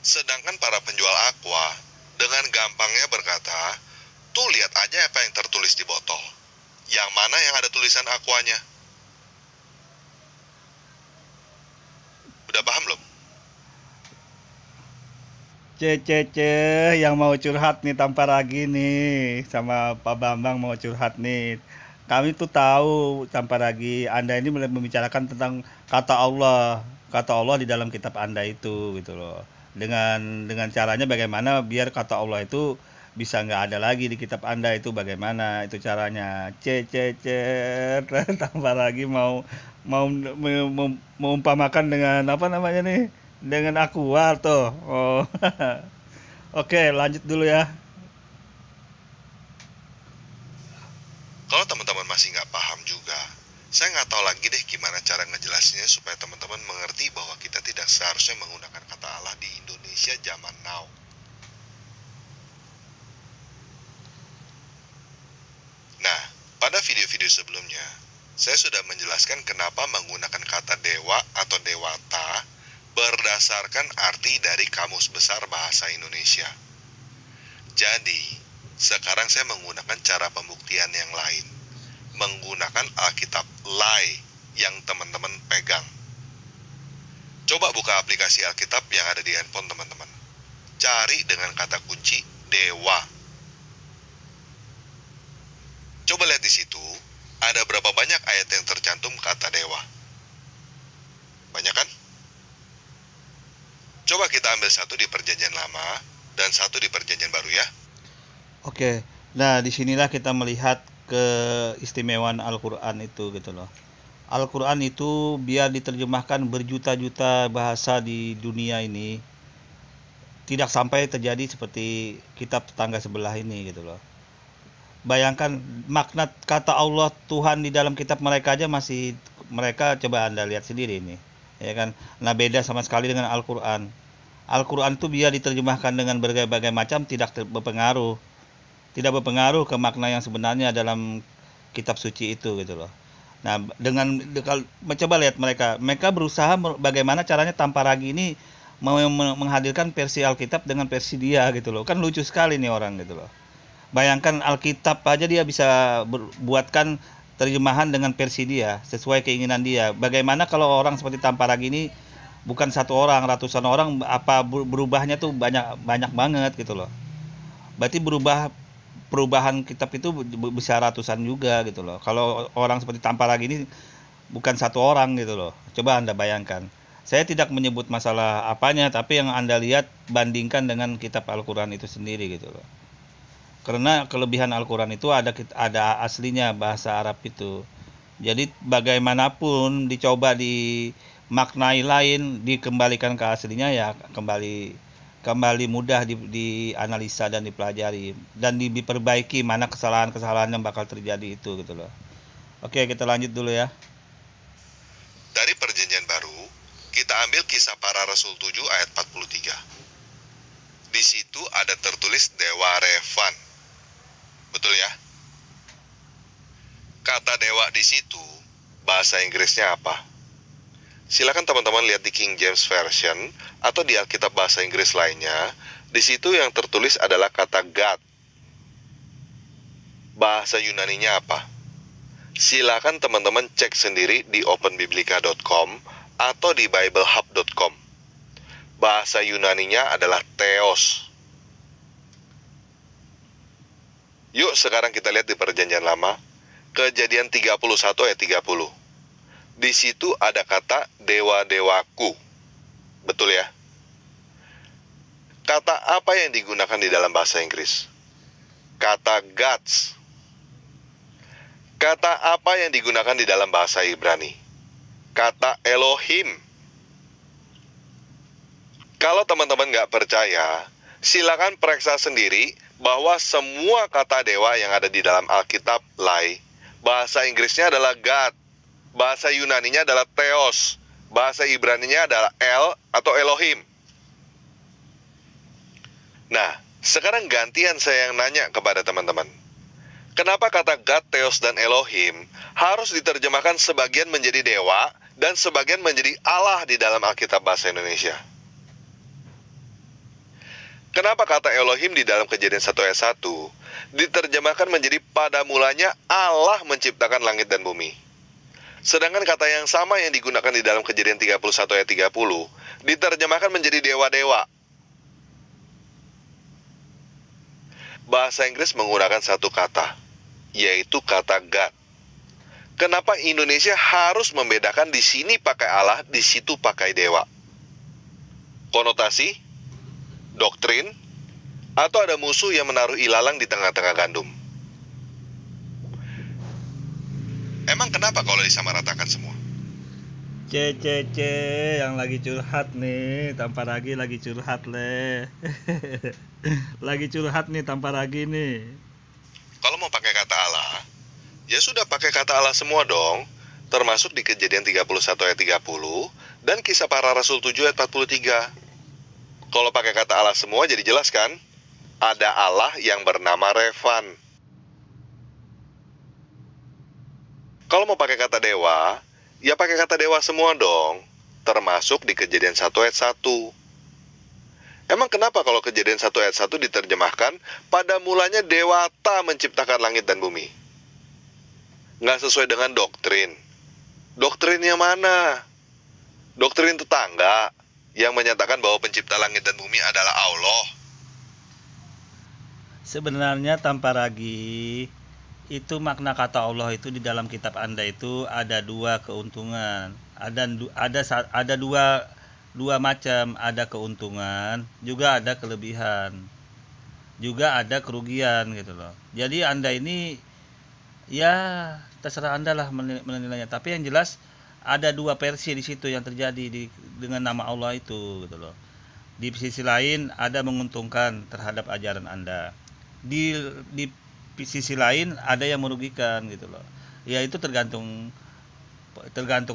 Sedangkan para penjual aqua dengan gampangnya berkata, tuh lihat aja apa yang tertulis di botol. Yang mana yang ada tulisan aquanya? Udah paham belum? Yang mau curhat nih Tanpa Lagi nih, sama Pak Bambang mau curhat nih. Kami tuh tahu Tanpa Lagi Anda ini membicarakan tentang kata Allah di dalam kitab Anda itu gitu loh. Dengan caranya bagaimana biar kata Allah itu bisa nggak ada lagi di kitab Anda itu, bagaimana itu caranya. Tanpa Lagi mau mengumpamakan dengan apa namanya nih, dengan aqua tuh. Oh. Oke, lanjut dulu ya. Kalau teman-teman masih nggak paham juga, saya nggak tahu lagi deh gimana cara ngejelasinnya supaya teman-teman mengerti bahwa kita tidak seharusnya menggunakan kata Allah di Indonesia zaman now. Nah, pada video-video sebelumnya, saya sudah menjelaskan kenapa menggunakan kata dewa atau dewata berdasarkan arti dari Kamus Besar Bahasa Indonesia. Jadi, sekarang saya menggunakan cara pembuktian yang lain, menggunakan Alkitab Lai yang teman-teman pegang. Coba buka aplikasi Alkitab yang ada di handphone teman-teman. Cari dengan kata kunci dewa. Coba lihat di situ, ada berapa banyak ayat yang tercantum kata dewa. Banyak kan? Coba kita ambil satu di Perjanjian Lama dan satu di Perjanjian Baru ya. Oke, nah disinilah kita melihat keistimewaan Al-Quran itu gitu loh. Al-Quran itu biar diterjemahkan berjuta-juta bahasa di dunia ini, tidak sampai terjadi seperti kitab tetangga sebelah ini gitu loh. Bayangkan makna kata Allah Tuhan di dalam kitab mereka aja masih, mereka coba Anda lihat sendiri ini, ya kan. Nah beda sama sekali dengan Al-Quran. Al-Quran itu biar diterjemahkan dengan berbagai macam tidak berpengaruh ke makna yang sebenarnya dalam kitab suci itu gitu loh. Nah, mencoba lihat mereka berusaha bagaimana caranya tanpa ragi ini menghadirkan versi Alkitab dengan versi dia gitu loh. Kan lucu sekali nih orang gitu loh. Bayangkan Alkitab aja dia bisa buatkan terjemahan dengan versi dia sesuai keinginan dia. Bagaimana kalau orang seperti Tamparagi ini bukan satu orang, ratusan orang, apa berubahnya tuh banyak banget gitu loh. Berarti perubahan kitab itu bisa ratusan juga gitu loh. Kalau orang seperti Tamparagi ini bukan satu orang gitu loh. Coba Anda bayangkan. Saya tidak menyebut masalah apanya, tapi yang Anda lihat bandingkan dengan kitab Al-Quran itu sendiri gitu loh. Karena kelebihan Al-Quran itu ada aslinya bahasa Arab itu. Jadi bagaimanapun dicoba dimaknai lain, dikembalikan ke aslinya ya kembali mudah dianalisa dan dipelajari dan diperbaiki mana kesalahan-kesalahan yang bakal terjadi itu gitu loh. Oke, kita lanjut dulu ya. Dari Perjanjian Baru, kita ambil Kisah Para Rasul 7 ayat 43. Di situ ada tertulis Dewa Revan. Betul ya? Kata dewa di situ, bahasa Inggrisnya apa? Silakan teman-teman lihat di King James Version atau di Alkitab bahasa Inggris lainnya. Di situ yang tertulis adalah kata God. Bahasa Yunaninya apa? Silakan teman-teman cek sendiri di openbiblica.com atau di biblehub.com. Bahasa Yunaninya adalah Theos. Yuk sekarang kita lihat di Perjanjian Lama, Kejadian 31 ayat 30. Di situ ada kata dewa-dewaku. Betul ya? Kata apa yang digunakan di dalam bahasa Inggris? Kata gods. Kata apa yang digunakan di dalam bahasa Ibrani? Kata Elohim. Kalau teman-teman nggak percaya, silakan periksa sendiri bahwa semua kata dewa yang ada di dalam Alkitab bahasa Inggrisnya adalah God, bahasa Yunaninya adalah Theos, bahasa Ibraninya adalah El atau Elohim. Nah, sekarang gantian saya yang nanya kepada teman-teman. Kenapa kata God, Theos, dan Elohim harus diterjemahkan sebagian menjadi dewa dan sebagian menjadi Allah di dalam Alkitab bahasa Indonesia? Kenapa kata Elohim di dalam Kejadian 1 ayat 1 diterjemahkan menjadi pada mulanya Allah menciptakan langit dan bumi? Sedangkan kata yang sama yang digunakan di dalam Kejadian 31 ayat 30 diterjemahkan menjadi dewa-dewa. Bahasa Inggris menggunakan satu kata, yaitu kata God. Kenapa Indonesia harus membedakan di sini pakai Allah, di situ pakai dewa? Konotasi? Doktrin, atau ada musuh yang menaruh ilalang di tengah-tengah gandum? Emang kenapa kalau disamaratakan semua? Yang lagi curhat nih, Tamparagi lagi curhat le. Lagi curhat nih Tamparagi nih. Kalau mau pakai kata Allah, ya sudah pakai kata Allah semua dong, termasuk di Kejadian 31 ayat 30 dan Kisah Para Rasul 7 ayat 43. Kalau pakai kata Allah semua jadi jelas kan? Ada Allah yang bernama Revan. Kalau mau pakai kata dewa, ya pakai kata dewa semua dong, termasuk di Kejadian 1 ayat 1. Emang kenapa kalau Kejadian 1 ayat 1 diterjemahkan pada mulanya dewata menciptakan langit dan bumi? Nggak sesuai dengan doktrin. Doktrinnya mana? Doktrin tetangga yang menyatakan bahwa pencipta langit dan bumi adalah Allah. Sebenarnya tanpa ragu, itu makna kata Allah itu di dalam kitab Anda itu ada dua keuntungan. Ada dua macam, ada keuntungan, juga ada kelebihan. Juga ada kerugian gitu loh. Jadi Anda ini ya terserah Anda lah menilainya. Tapi yang jelas ada dua versi di situ yang terjadi dengan nama Allah itu gitu loh. Di sisi lain ada menguntungkan terhadap ajaran Anda. Di sisi lain ada yang merugikan gitu loh. Ya itu tergantung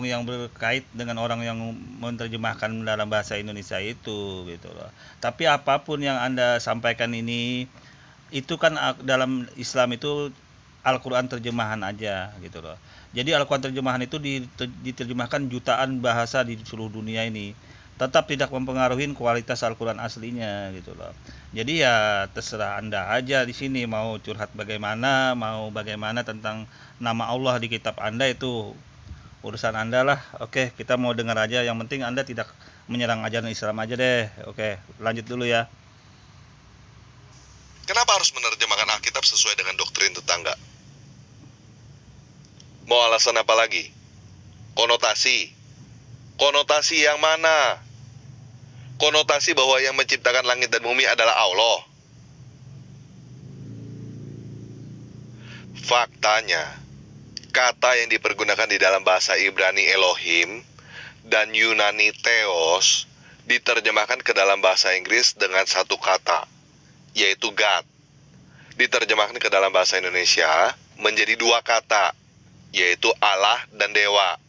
yang berkait dengan orang yang menerjemahkan dalam bahasa Indonesia itu gitu loh. Tapi apapun yang Anda sampaikan ini itu kan dalam Islam itu Al-Quran terjemahan aja gitu loh. Jadi Al-Quran terjemahan itu diterjemahkan jutaan bahasa di seluruh dunia ini. Tetap tidak mempengaruhi kualitas Al-Quran aslinya gitu loh. Jadi ya terserah Anda aja di sini mau curhat bagaimana, mau bagaimana tentang nama Allah di kitab Anda itu urusan Anda lah. Oke, kita mau dengar aja. Yang penting Anda tidak menyerang ajaran Islam aja deh. Oke, lanjut dulu ya. Kenapa harus menerjemahkan Alkitab sesuai dengan doktrin tetangga? Mau alasan apa lagi? Konotasi. Konotasi yang mana? Konotasi bahwa yang menciptakan langit dan bumi adalah Allah. Faktanya, kata yang dipergunakan di dalam bahasa Ibrani Elohim dan Yunani Theos diterjemahkan ke dalam bahasa Inggris dengan satu kata, yaitu God. Diterjemahkan ke dalam bahasa Indonesia menjadi dua kata, yaitu Allah dan Dewa.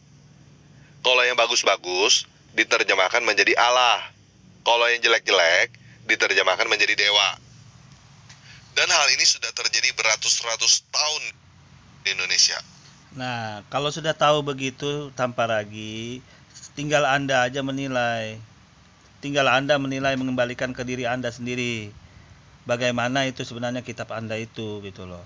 Kalau yang bagus-bagus diterjemahkan menjadi Allah. Kalau yang jelek-jelek diterjemahkan menjadi dewa. Dan hal ini sudah terjadi beratus-ratus tahun di Indonesia. Nah, kalau sudah tahu begitu tanpa ragu, tinggal Anda aja menilai. Tinggal Anda menilai, mengembalikan ke diri Anda sendiri. Bagaimana itu sebenarnya kitab Anda itu gitu loh.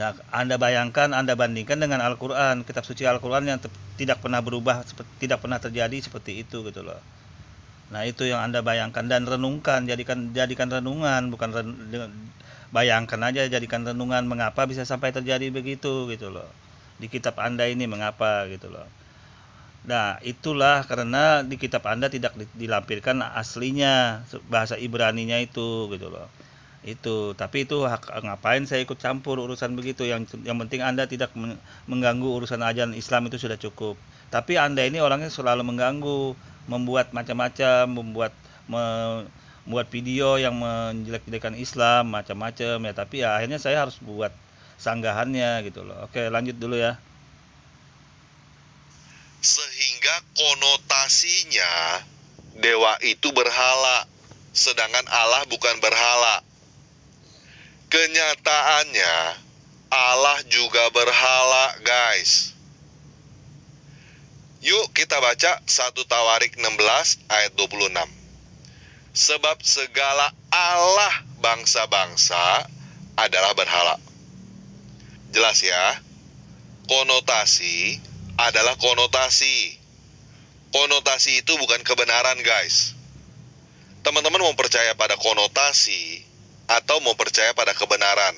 Nah, Anda bayangkan, Anda bandingkan dengan Al-Quran, kitab suci Al-Quran yang tidak pernah berubah, tidak pernah terjadi seperti itu gitu loh. Nah, itu yang Anda bayangkan dan renungkan, jadikan renungan, bukan bayangkan aja, jadikan renungan mengapa bisa sampai terjadi begitu gitu loh. Di kitab Anda ini mengapa gitu loh. Nah, itulah karena di kitab Anda tidak dilampirkan aslinya bahasa Ibraninya itu gitu loh. Itu, tapi itu ngapain saya ikut campur urusan begitu? Yang penting Anda tidak mengganggu urusan ajaran Islam itu sudah cukup. Tapi Anda ini orangnya selalu mengganggu, membuat macam-macam, membuat video yang menjelek-jelekan Islam macam-macam ya. Tapi ya akhirnya saya harus buat sanggahannya gitu loh. Oke, lanjut dulu ya. Sehingga konotasinya dewa itu berhala, sedangkan Allah bukan berhala. Kenyataannya Allah juga berhala, guys. Yuk kita baca 1 Tawarik 16 ayat 26. Sebab segala Allah bangsa-bangsa adalah berhala. Jelas ya? Konotasi adalah konotasi. Konotasi itu bukan kebenaran, guys. Teman-teman mau percaya pada konotasi atau mau percaya pada kebenaran?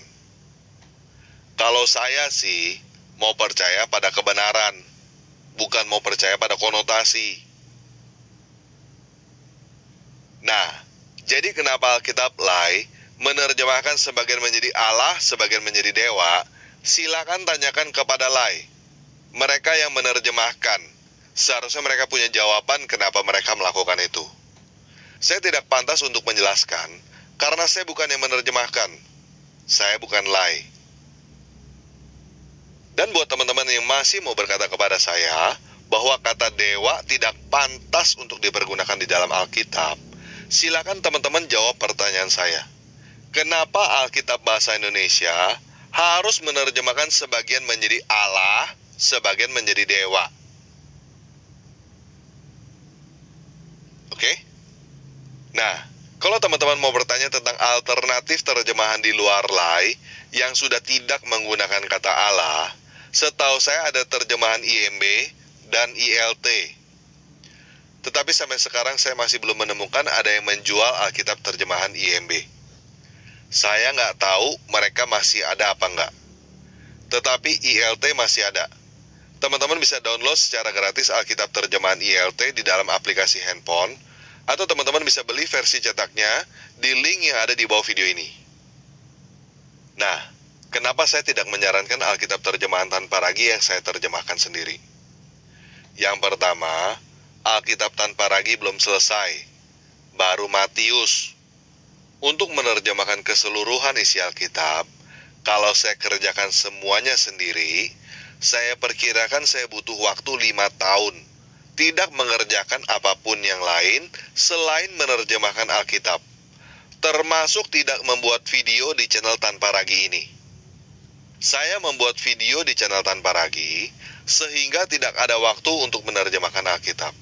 Kalau saya sih mau percaya pada kebenaran, bukan mau percaya pada konotasi. Nah, jadi kenapa Alkitab Lai menerjemahkan sebagian menjadi Allah, sebagian menjadi dewa? Silakan tanyakan kepada Lai. Mereka yang menerjemahkan, seharusnya mereka punya jawaban kenapa mereka melakukan itu. Saya tidak pantas untuk menjelaskan, karena saya bukan yang menerjemahkan. Saya bukan Lai. Dan buat teman-teman yang masih mau berkata kepada saya bahwa kata dewa tidak pantas untuk dipergunakan di dalam Alkitab, silakan teman-teman jawab pertanyaan saya. Kenapa Alkitab bahasa Indonesia harus menerjemahkan sebagian menjadi Allah, sebagian menjadi dewa? Oke? Nah, kalau teman-teman mau bertanya tentang alternatif terjemahan di luar Lai yang sudah tidak menggunakan kata Allah, setahu saya ada terjemahan IMB dan ILT. Tetapi sampai sekarang saya masih belum menemukan ada yang menjual Alkitab terjemahan IMB. Saya nggak tahu mereka masih ada apa nggak. Tetapi ILT masih ada. Teman-teman bisa download secara gratis Alkitab terjemahan ILT di dalam aplikasi handphone, atau teman-teman bisa beli versi cetaknya di link yang ada di bawah video ini. Nah, kenapa saya tidak menyarankan Alkitab terjemahan tanpa ragi yang saya terjemahkan sendiri? Yang pertama, Alkitab tanpa ragi belum selesai, baru Matius. Untuk menerjemahkan keseluruhan isi Alkitab, kalau saya kerjakan semuanya sendiri, saya perkirakan saya butuh waktu 5 tahun, tidak mengerjakan apapun yang lain selain menerjemahkan Alkitab, termasuk tidak membuat video di channel tanpa ragi ini. Saya membuat video di channel tanpa ragi, sehingga tidak ada waktu untuk menerjemahkan Alkitab.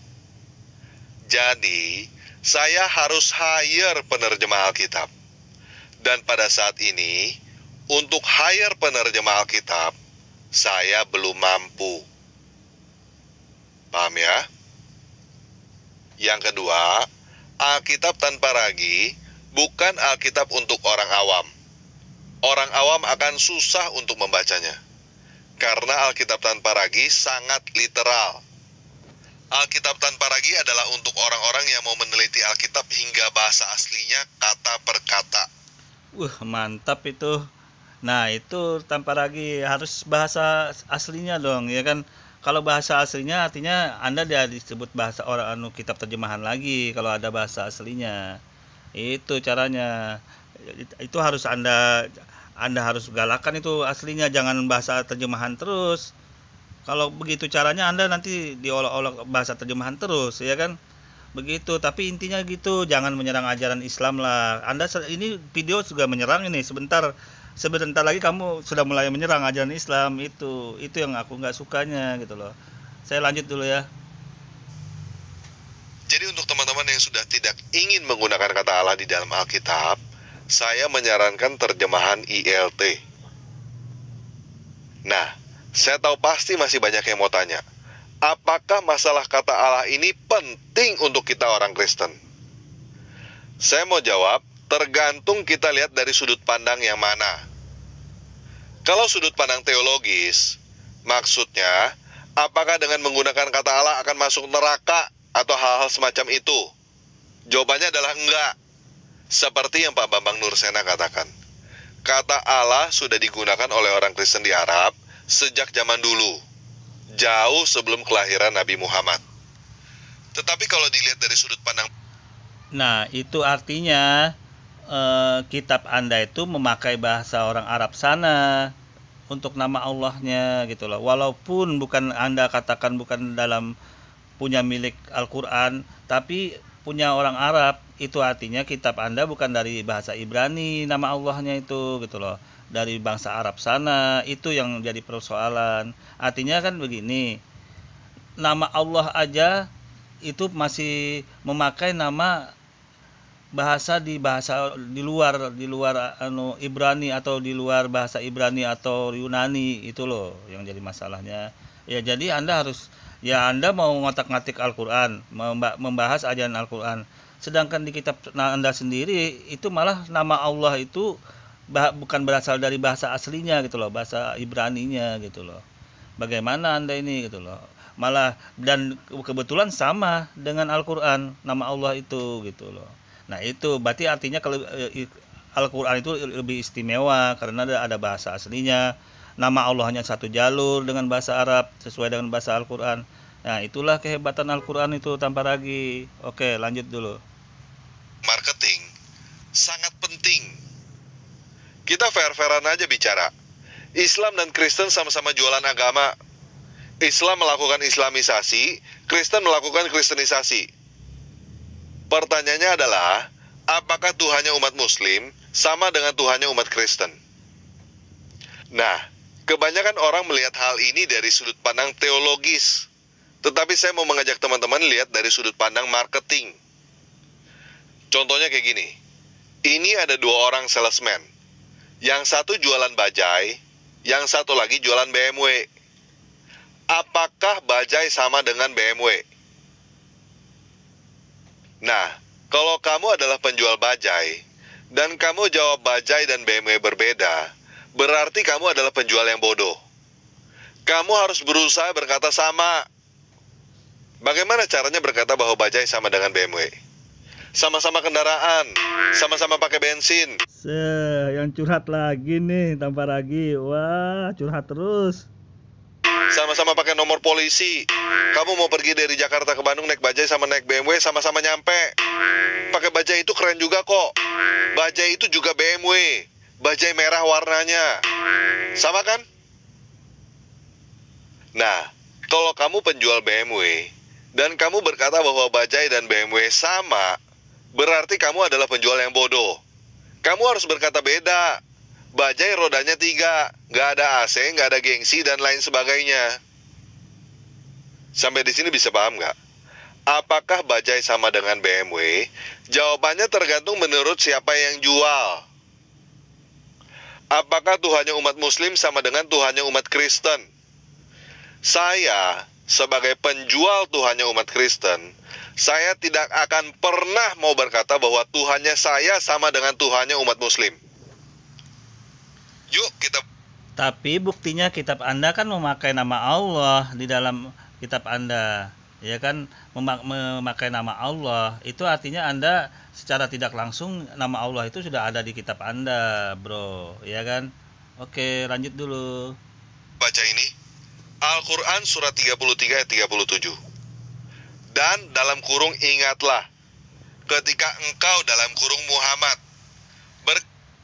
Jadi, saya harus hire penerjemah Alkitab. Dan pada saat ini, untuk hire penerjemah Alkitab, saya belum mampu. Paham ya? Yang kedua, Alkitab tanpa ragi bukan Alkitab untuk orang awam. Orang awam akan susah untuk membacanya, karena Alkitab tanpa ragi sangat literal. Alkitab tanpa ragi adalah untuk orang-orang yang mau meneliti Alkitab hingga bahasa aslinya kata per kata. Mantap itu. Nah, itu tanpa ragi harus bahasa aslinya dong, ya kan? Kalau bahasa aslinya artinya Anda dia disebut bahasa orang kitab terjemahan lagi kalau ada bahasa aslinya. Itu caranya. Itu harus Anda harus galakan itu aslinya, jangan bahasa terjemahan terus. Kalau begitu caranya Anda nanti diolok-olok bahasa terjemahan terus, ya kan? Begitu, tapi intinya gitu, jangan menyerang ajaran Islam lah. Anda ini video juga menyerang ini, sebentar lagi kamu sudah mulai menyerang ajaran Islam, itu yang aku nggak sukanya gitu loh. Saya lanjut dulu ya. Jadi untuk teman-teman yang sudah tidak ingin menggunakan kata Allah di dalam Alkitab, saya menyarankan terjemahan ILT. Nah, saya tahu pasti masih banyak yang mau tanya, apakah masalah kata Allah ini penting untuk kita orang Kristen? Saya mau jawab, tergantung kita lihat dari sudut pandang yang mana. Kalau sudut pandang teologis, maksudnya, apakah dengan menggunakan kata Allah akan masuk neraka atau hal-hal semacam itu? Jawabannya adalah enggak. Seperti yang Pak Bambang Nursena katakan, kata Allah sudah digunakan oleh orang Kristen di Arab sejak zaman dulu, jauh sebelum kelahiran Nabi Muhammad. Tetapi kalau dilihat dari sudut pandang, nah itu artinya kitab Anda itu memakai bahasa orang Arab sana untuk nama Allahnya gitu loh. Walaupun bukan Anda katakan bukan dalam punya milik Al-Quran, tapi punya orang Arab, itu artinya kitab Anda bukan dari bahasa Ibrani nama Allahnya itu gitu loh, dari bangsa Arab sana. Itu yang jadi persoalan. Artinya kan begini, nama Allah aja itu masih memakai nama bahasa di luar Ibrani atau di luar bahasa Ibrani atau Yunani, itu loh yang jadi masalahnya. Ya jadi Anda mau ngotak-ngatik Al-Qur'an, membahas ajaran Al-Qur'an. Sedangkan di kitab Anda sendiri itu malah nama Allah itu bukan berasal dari bahasa aslinya gitu loh, bahasa Ibraninya gitu loh. Bagaimana Anda ini gitu loh. Malah dan kebetulan sama dengan Al-Qur'an nama Allah itu gitu loh. Nah itu berarti artinya kalau Al-Quran itu lebih istimewa karena ada bahasa aslinya. Nama Allahnya satu jalur dengan bahasa Arab sesuai dengan bahasa Al-Quran. Nah itulah kehebatan Al-Quran itu tanpa ragi. Oke, lanjut dulu. Marketing sangat penting. Kita fair-fairan aja bicara. Islam dan Kristen sama-sama jualan agama. Islam melakukan islamisasi, Kristen melakukan kristenisasi. Pertanyaannya adalah, apakah Tuhannya umat Muslim sama dengan Tuhannya umat Kristen? Nah, kebanyakan orang melihat hal ini dari sudut pandang teologis. Tetapi saya mau mengajak teman-teman lihat dari sudut pandang marketing. Contohnya kayak gini. Ini ada 2 orang salesman. Yang satu jualan bajai, yang satu lagi jualan BMW. apakah bajai sama dengan BMW? Nah, kalau kamu adalah penjual bajai, dan kamu jawab bajai dan BMW berbeda, berarti kamu adalah penjual yang bodoh. Kamu harus berusaha berkata sama. Bagaimana caranya berkata bahwa bajai sama dengan BMW? Sama-sama kendaraan, sama-sama pakai bensin. Yang curhat lagi nih, tanpa lagi. Wah, curhat terus. Sama-sama pakai nomor polisi. Kamu mau pergi dari Jakarta ke Bandung naik bajai sama naik BMW, sama-sama nyampe. Pakai bajai itu keren juga kok. Bajai itu juga BMW. Bajai merah warnanya. Sama kan? Nah, kalau kamu penjual BMW dan kamu berkata bahwa bajai dan BMW sama, berarti kamu adalah penjual yang bodoh. Kamu harus berkata beda. Bajai rodanya 3, nggak ada AC, nggak ada gengsi, dan lain sebagainya. Sampai di sini bisa paham nggak? Apakah bajai sama dengan BMW? Jawabannya tergantung menurut siapa yang jual. Apakah Tuhannya umat Muslim sama dengan Tuhannya umat Kristen? Saya, sebagai penjual Tuhannya umat Kristen, saya tidak akan pernah mau berkata bahwa Tuhannya saya sama dengan Tuhannya umat Muslim. Yuk kita... Tapi buktinya kitab Anda kan memakai nama Allah di dalam kitab Anda. Ya kan, memakai nama Allah. Itu artinya Anda secara tidak langsung nama Allah itu sudah ada di kitab Anda, bro. Ya kan? Oke, lanjut dulu. Baca ini. Al-Quran surat 33 ayat 37. Dan dalam kurung ingatlah, ketika engkau dalam kurung Muhammad.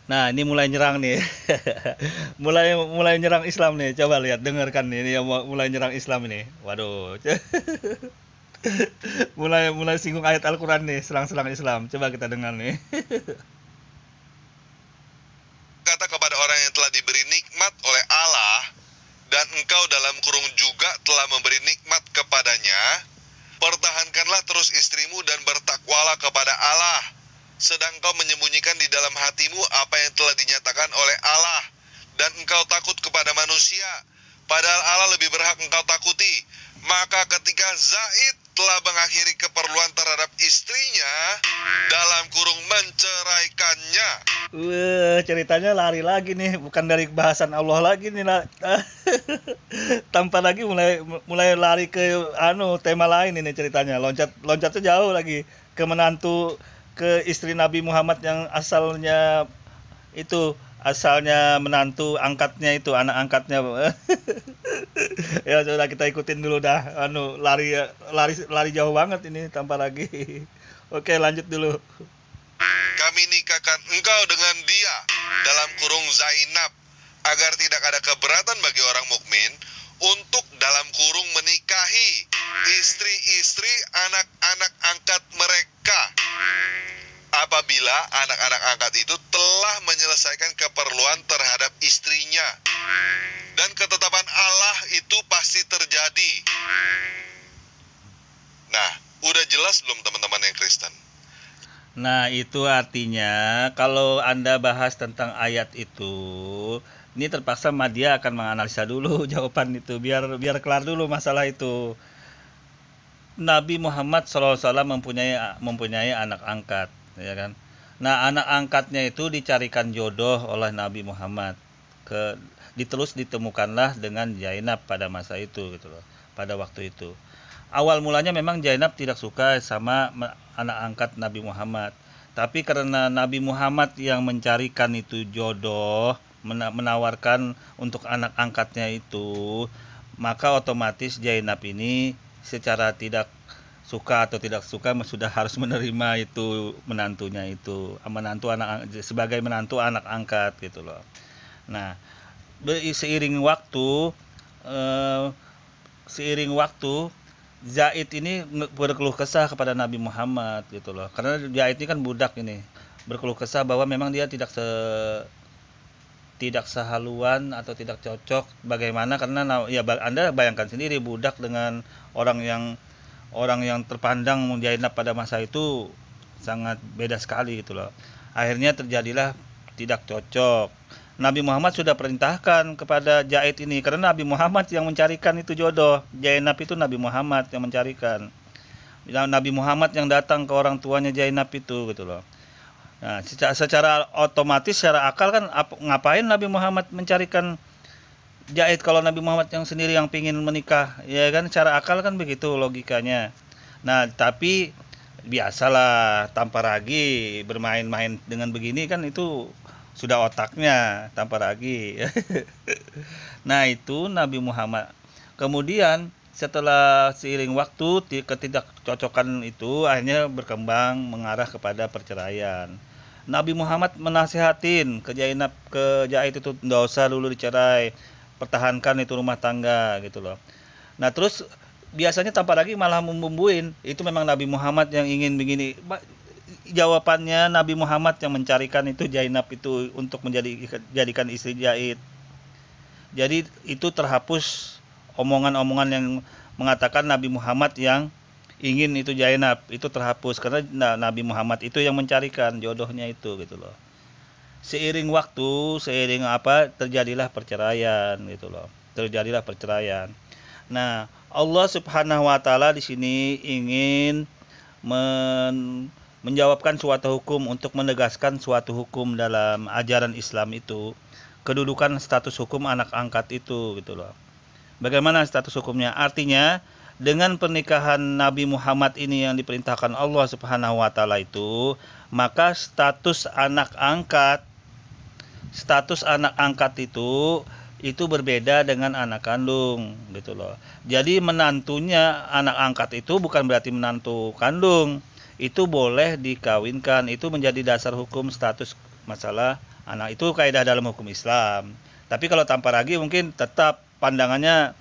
Nah, ini mulai nyerang nih. mulai nyerang Islam nih. Coba lihat, dengarkan nih. Ini yang mulai nyerang Islam ini. Waduh. mulai singgung ayat Al-Quran nih, serang-serang Islam. Coba kita dengar nih. Kata kepada orang yang telah diberi nikmat oleh Allah, dan engkau dalam kurung juga telah memberi nikmat kepadanya, pertahankanlah terus istrimu dan bertakwalah kepada Allah, sedang engkau menyembunyikan di dalam hatimu apa yang telah dinyatakan oleh Allah, dan engkau takut kepada manusia, padahal Allah lebih berhak engkau takuti. Maka ketika Zaid telah mengakhiri keperluan terhadap istrinya, dalam kurung menceraikannya. Ceritanya lari lagi nih, bukan dari bahasan Allah lagi nih lah. Tanpa lagi mulai lari ke tema lain ini ceritanya. Loncatnya jauh lagi ke menantu, ke istri Nabi Muhammad yang asalnya menantu angkatnya itu, anak angkatnya. Ya sudah, kita ikutin dulu dah. Lari jauh banget ini tanpa lagi. Oke, lanjut dulu. Kami nikahkan engkau dengan dia dalam kurung Zainab, agar tidak ada keberatan bagi orang mukmin untuk dalam kurung menikahi istri-istri anak-anak angkat mereka, apabila anak-anak angkat itu telah menyelesaikan keperluan terhadap istrinya, dan ketetapan Allah itu pasti terjadi. Nah, udah jelas belum teman-teman yang Kristen? Nah, itu artinya kalau Anda bahas tentang ayat itu, ini terpaksa Madya akan menganalisa dulu jawaban itu, biar kelar dulu masalah itu. Nabi Muhammad SAW mempunyai anak angkat, ya kan? Nah, anak angkatnya itu dicarikan jodoh oleh Nabi Muhammad. Terus ditemukanlah dengan Zainab pada masa itu, gitu loh. Pada waktu itu. Awal mulanya memang Zainab tidak suka sama anak angkat Nabi Muhammad. Tapi karena Nabi Muhammad yang mencarikan itu jodoh, menawarkan untuk anak angkatnya itu, maka otomatis Zainab ini secara tidak suka atau tidak suka sudah harus menerima itu menantunya itu, sebagai menantu anak angkat, gitu loh. Nah, seiring waktu Zaid ini berkeluh kesah kepada Nabi Muhammad, gitu loh. Karena Zaid ini kan budak ini, berkeluh kesah bahwa memang dia tidak sehaluan atau tidak cocok. Bagaimana? Karena ya Anda bayangkan sendiri, budak dengan orang yang terpandang Zainab pada masa itu sangat beda sekali, gitu loh. Akhirnya terjadilah tidak cocok. Nabi Muhammad sudah perintahkan kepada Zaid ini, karena Nabi Muhammad yang mencarikan itu jodoh. Zainab itu Nabi Muhammad yang mencarikan. Nabi Muhammad yang datang ke orang tuanya Zainab itu gitu loh. Nah, secara otomatis, secara akal kan ngapain Nabi Muhammad mencarikan Zaid kalau Nabi Muhammad yang sendiri yang pingin menikah, ya kan? Secara akal kan begitu logikanya. Nah, tapi biasalah tanpa ragi bermain-main dengan begini kan, itu sudah otaknya tanpa ragi. Nah, itu Nabi Muhammad. Kemudian setelah seiring waktu, ketidakcocokan itu akhirnya berkembang mengarah kepada perceraian. Nabi Muhammad menasihatin ke Zaid itu enggak usah dulu dicerai, pertahankan itu rumah tangga gitu loh. Nah, terus biasanya tanpa lagi malah membumbuin, itu memang Nabi Muhammad yang ingin begini. Jawabannya Nabi Muhammad yang mencarikan itu Zainab itu untuk menjadikan istri Zaid. Jadi itu terhapus omongan-omongan yang mengatakan Nabi Muhammad yang ingin itu Zainab, itu terhapus karena Nabi Muhammad itu yang mencarikan jodohnya itu gitu loh. Seiring waktu, terjadilah perceraian gitu loh. Terjadilah perceraian. Nah, Allah Subhanahu wa taala di sini ingin menjawabkan suatu hukum, untuk menegaskan suatu hukum dalam ajaran Islam itu, kedudukan status hukum anak angkat itu gitu loh. Bagaimana status hukumnya? Artinya dengan pernikahan Nabi Muhammad ini yang diperintahkan Allah Subhanahu wa taala itu, maka status anak angkat itu berbeda dengan anak kandung gitu loh. Jadi menantunya anak angkat itu bukan berarti menantu kandung. Itu boleh dikawinkan, itu menjadi dasar hukum status masalah anak, itu kaidah dalam hukum Islam. Tapi kalau tanpa ragi mungkin tetap pandangannya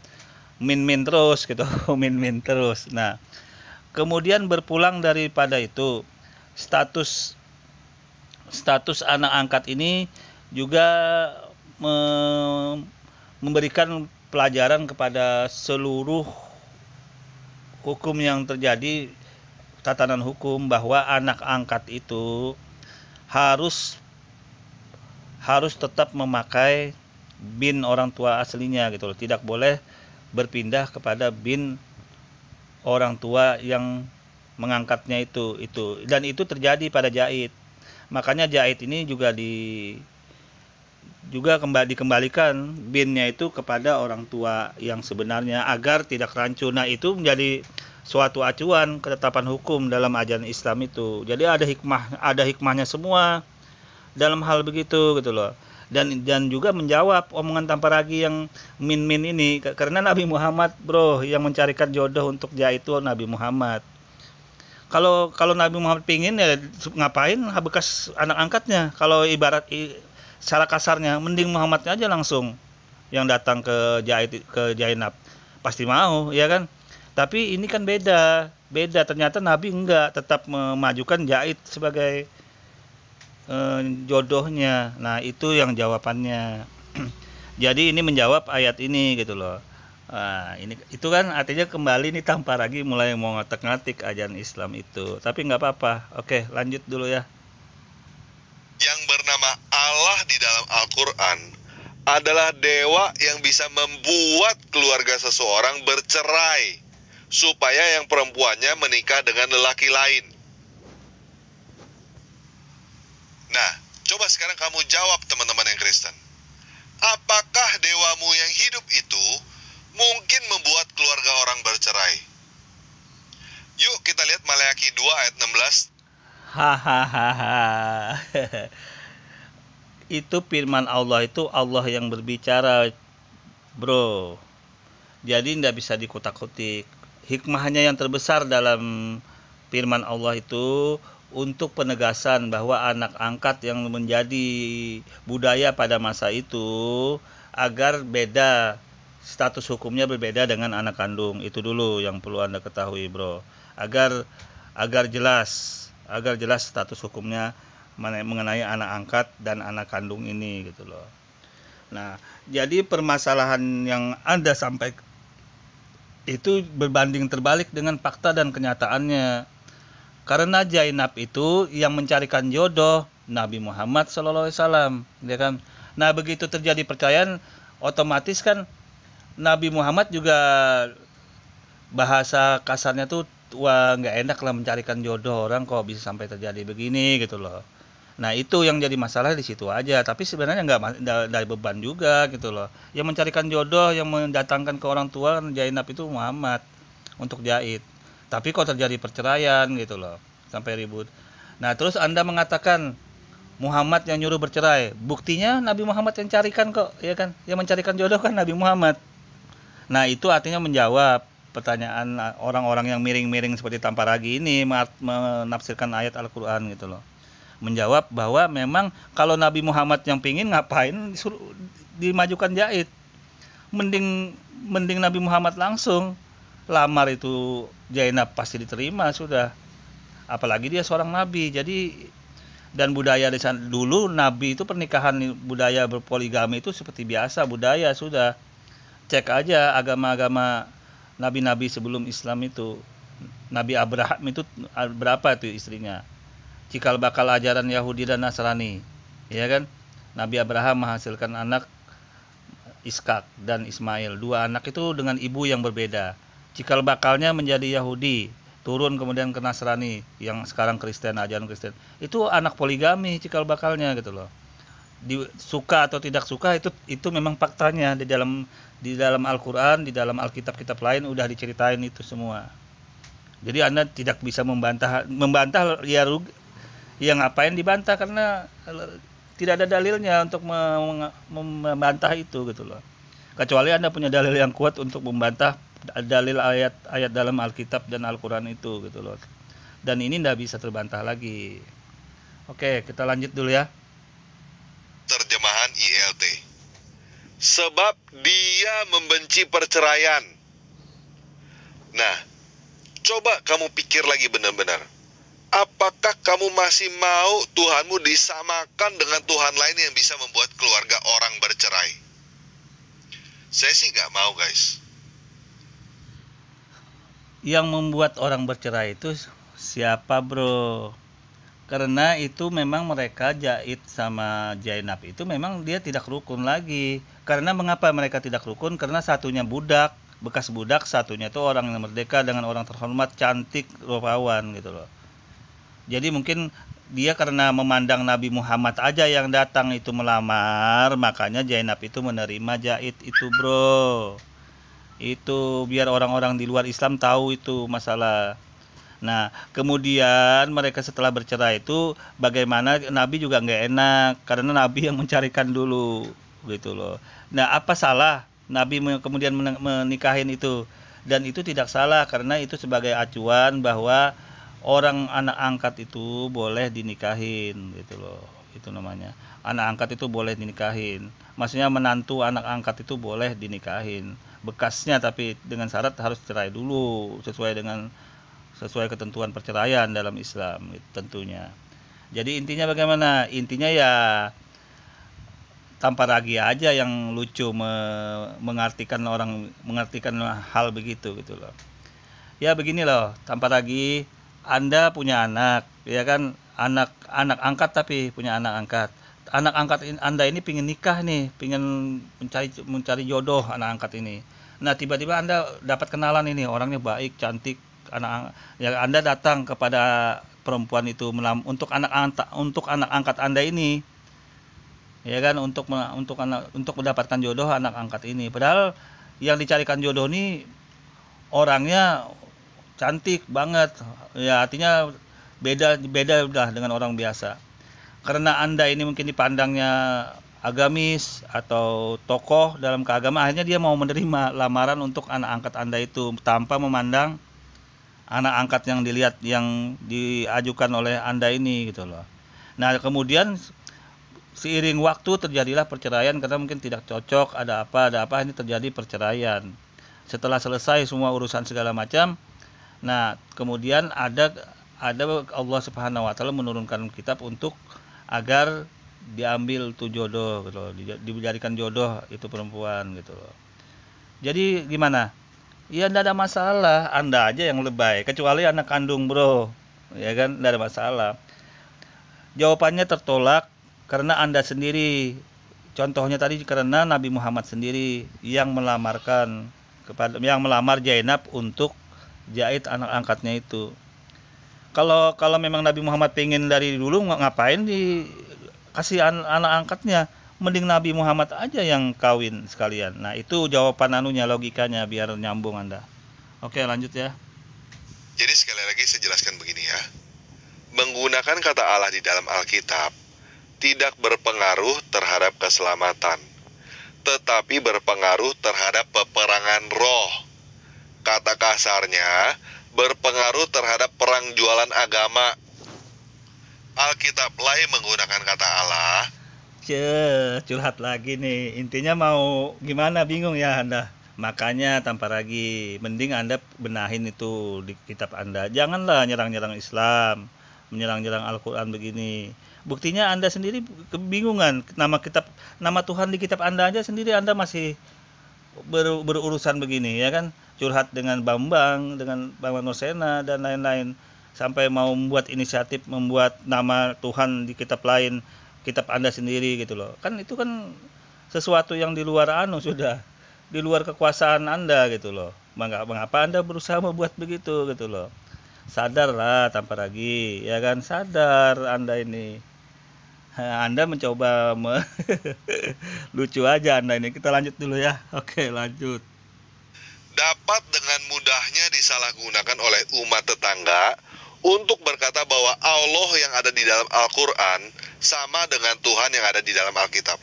min-min terus gitu, min-min terus. Nah, kemudian berpulang daripada itu, status anak angkat ini juga memberikan pelajaran kepada seluruh hukum yang terjadi, tatanan hukum, bahwa anak angkat itu harus tetap memakai bin orang tua aslinya gitu loh. Tidak boleh berpindah kepada bin orang tua yang mengangkatnya itu. Dan itu terjadi pada Zaid. Makanya Zaid ini juga dikembalikan binnya itu kepada orang tua yang sebenarnya agar tidak rancu. Nah, itu menjadi suatu acuan ketetapan hukum dalam ajaran Islam itu. Jadi ada hikmahnya semua dalam hal begitu gitu loh. Dan juga menjawab omongan tanpa ragi yang min-min ini, karena Nabi Muhammad bro yang mencarikan jodoh untuk Zaid itu Nabi Muhammad. Kalau Nabi Muhammad pingin ya ngapain bekas anak angkatnya? Kalau ibarat secara kasarnya, mending Muhammadnya aja langsung yang datang ke Zainab, pasti mau ya kan. Tapi ini kan beda. Ternyata Nabi enggak, tetap memajukan Zaid sebagai jodohnya. Nah, itu yang jawabannya. Jadi ini menjawab ayat ini gitu loh. Nah, itu kan artinya kembali nih tanpa lagi mulai mau ngatik-ngatik ajaran Islam itu. Tapi nggak apa-apa. Oke, lanjut dulu ya. Yang bernama Allah di dalam Al-Quran adalah dewa yang bisa membuat keluarga seseorang bercerai supaya yang perempuannya menikah dengan lelaki lain. Nah, coba sekarang kamu jawab teman-teman yang Kristen. Apakah dewamu yang hidup itu mungkin membuat keluarga orang bercerai? Yuk kita lihat Maleakhi 2 ayat 16. Hahaha. Itu firman Allah, itu Allah yang berbicara bro. Jadi tidak bisa dikutak-kutik. Hikmahnya yang terbesar dalam firman Allah itu untuk penegasan bahwa anak angkat yang menjadi budaya pada masa itu, agar beda status hukumnya, berbeda dengan anak kandung. Itu dulu yang perlu Anda ketahui bro, agar jelas status hukumnya mengenai anak angkat dan anak kandung ini gitu loh. Nah, jadi permasalahan yang Anda sampaikan itu berbanding terbalik dengan fakta dan kenyataannya. Karena Zainab itu yang mencarikan jodoh Nabi Muhammad SAW, ya kan? Nah, begitu terjadi perceraian, otomatis kan Nabi Muhammad juga bahasa kasarnya tuh, wah nggak enak lah mencarikan jodoh, orang kok bisa sampai terjadi begini gitu loh. Nah itu yang jadi masalah di situ aja, tapi sebenarnya nggak dari beban juga gitu loh. Yang mencarikan jodoh, yang mendatangkan ke orang tua kan Zainab itu Muhammad untuk jahit. Tapi kok terjadi perceraian gitu loh, sampai ribut. Nah terus Anda mengatakan Muhammad yang nyuruh bercerai, buktinya Nabi Muhammad yang carikan kok, ya kan? Yang mencarikan jodoh kan Nabi Muhammad. Nah itu artinya menjawab pertanyaan orang-orang yang miring-miring seperti Tamparagi ini menafsirkan ayat Al-Quran gitu loh. Menjawab bahwa memang kalau Nabi Muhammad yang pingin, ngapain disuruh dimajukan jahit. Mending Nabi Muhammad langsung lamar itu Zainab, pasti diterima sudah. Apalagi dia seorang nabi. Jadi dan budaya di sana dulu nabi itu pernikahan, budaya berpoligami itu seperti biasa budaya sudah. Cek aja agama-agama nabi-nabi sebelum Islam itu. Nabi Abraham itu berapa itu istrinya? Cikal bakal ajaran Yahudi dan Nasrani, ya kan? Nabi Abraham menghasilkan anak Ishak dan Ismail, dua anak itu dengan ibu yang berbeda. Cikal bakalnya menjadi Yahudi, turun kemudian ke Nasrani, yang sekarang Kristen, ajaran Kristen. Itu anak poligami cikal bakalnya gitu loh. Suka atau tidak suka itu memang faktanya di dalam Al-Qur'an, di dalam Alkitab-kitab lain udah diceritain itu semua. Jadi Anda tidak bisa membantah ya ngapain dibantah, karena tidak ada dalilnya untuk membantah itu gitu loh. Kecuali Anda punya dalil yang kuat untuk membantah dalil ayat-ayat dalam Alkitab dan Al-Qur'an itu gitu loh. Dan ini tidak bisa terbantah lagi. Oke, kita lanjut dulu ya. Terjemahan ILT. Sebab dia membenci perceraian. Nah, coba kamu pikir lagi benar-benar. Apakah kamu masih mau Tuhanmu disamakan dengan Tuhan lain yang bisa membuat keluarga orang bercerai? Saya sih nggak mau, guys. Yang membuat orang bercerai itu siapa, bro? Karena itu memang mereka Jahit sama Zainab itu memang dia tidak rukun lagi. Karena mengapa mereka tidak rukun? Karena satunya budak, bekas budak, satunya itu orang yang merdeka dengan orang terhormat, cantik, rupawan gitu loh. Jadi mungkin dia karena memandang Nabi Muhammad aja yang datang itu melamar, makanya Zainab itu menerima Jahit itu, bro. Itu biar orang-orang di luar Islam tahu itu masalah. Nah, kemudian mereka setelah bercerai itu bagaimana, Nabi juga nggak enak karena Nabi yang mencarikan dulu gitu loh. Nah, apa salah Nabi kemudian menikahin itu? Dan itu tidak salah karena itu sebagai acuan bahwa orang anak angkat itu boleh dinikahin gitu loh. Itu namanya. Anak angkat itu boleh dinikahin. Maksudnya menantu anak angkat itu boleh dinikahin. Bekasnya tapi dengan syarat harus cerai dulu sesuai ketentuan perceraian dalam Islam tentunya. Jadi intinya bagaimana? Intinya ya Tamparagi aja yang lucu mengartikan hal begitu gitu loh. Ya begini loh, Tamparagi, Anda punya anak, ya kan? Anak angkat tapi punya anak angkat. Anak angkat Anda ini pingin nikah nih, pingin mencari jodoh anak angkat ini. Nah, tiba-tiba Anda dapat kenalan ini, orangnya baik, cantik, ya Anda datang kepada perempuan itu untuk anak angkat Anda ini, ya kan, untuk mendapatkan jodoh anak angkat ini. Padahal yang dicarikan jodoh ini orangnya cantik banget, ya artinya beda udah dengan orang biasa. Karena Anda ini mungkin dipandangnya agamis atau tokoh dalam keagamaan, akhirnya dia mau menerima lamaran untuk anak angkat Anda itu tanpa memandang anak angkat yang diajukan oleh Anda ini gitu loh. Nah, kemudian seiring waktu terjadilah perceraian karena mungkin tidak cocok, ada apa ini terjadi perceraian. Setelah selesai semua urusan segala macam, nah kemudian ada Allah Subhanahu wa taala menurunkan kitab untuk agar diambil tuh jodoh gitu loh, dijadikan jodoh itu perempuan gitu loh. Jadi gimana? Ya enggak ada masalah, Anda aja yang lebay, kecuali anak kandung, bro. Ya kan, enggak ada masalah. Jawabannya tertolak karena Anda sendiri Contohnya tadi karena Nabi Muhammad sendiri yang melamar Zainab untuk jahit anak angkatnya itu. Kalau memang Nabi Muhammad pengen dari dulu, ngapain dikasih anak angkatnya? Mending Nabi Muhammad aja yang kawin sekalian. Nah, itu jawaban logikanya biar nyambung Anda. Oke, lanjut ya. Jadi sekali lagi saya jelaskan begini ya. Menggunakan kata Allah di dalam Alkitab tidak berpengaruh terhadap keselamatan, tetapi berpengaruh terhadap peperangan roh. Kata kasarnya, berpengaruh terhadap perang jualan agama. Alkitab lain menggunakan kata Allah. Curhat lagi nih. Intinya mau gimana, bingung ya Anda. Makanya tanpa lagi, mending Anda benahin itu di kitab Anda. Janganlah nyerang-nyerang Islam, menyerang-nyerang Al-Quran begini. Buktinya Anda sendiri kebingungan. Nama Tuhan di kitab Anda aja sendiri Anda masih berurusan begini, ya kan? Curhat dengan Bambang Nursena dan lain-lain, sampai mau membuat inisiatif membuat nama Tuhan di kitab lain, kitab Anda sendiri gitu loh. Kan itu kan sesuatu yang di luar sudah di luar kekuasaan Anda gitu loh. Mengapa Anda berusaha membuat begitu gitu loh? Sadarlah tanpa lagi, ya kan? Sadar Anda ini. Anda mencoba lucu aja Anda ini. Kita lanjut dulu ya. Oke, lanjut. Dapat dengan mudahnya disalahgunakan oleh umat tetangga untuk berkata bahwa Allah yang ada di dalam Al-Quran sama dengan Tuhan yang ada di dalam Alkitab.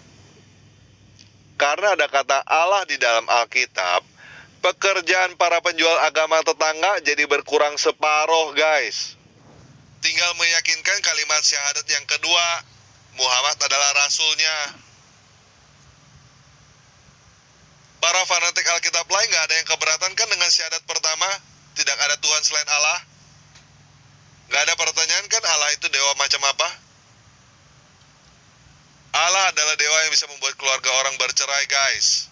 Karena ada kata Allah di dalam Alkitab, pekerjaan para penjual agama tetangga jadi berkurang separuh, guys. Tinggal meyakinkan kalimat syahadat yang kedua, Muhammad adalah rasulnya. Para fanatik Alkitab lain gak ada yang keberatan kan dengan syahadat pertama? Tidak ada Tuhan selain Allah? Gak ada pertanyaan kan Allah itu dewa macam apa? Allah adalah dewa yang bisa membuat keluarga orang bercerai, guys.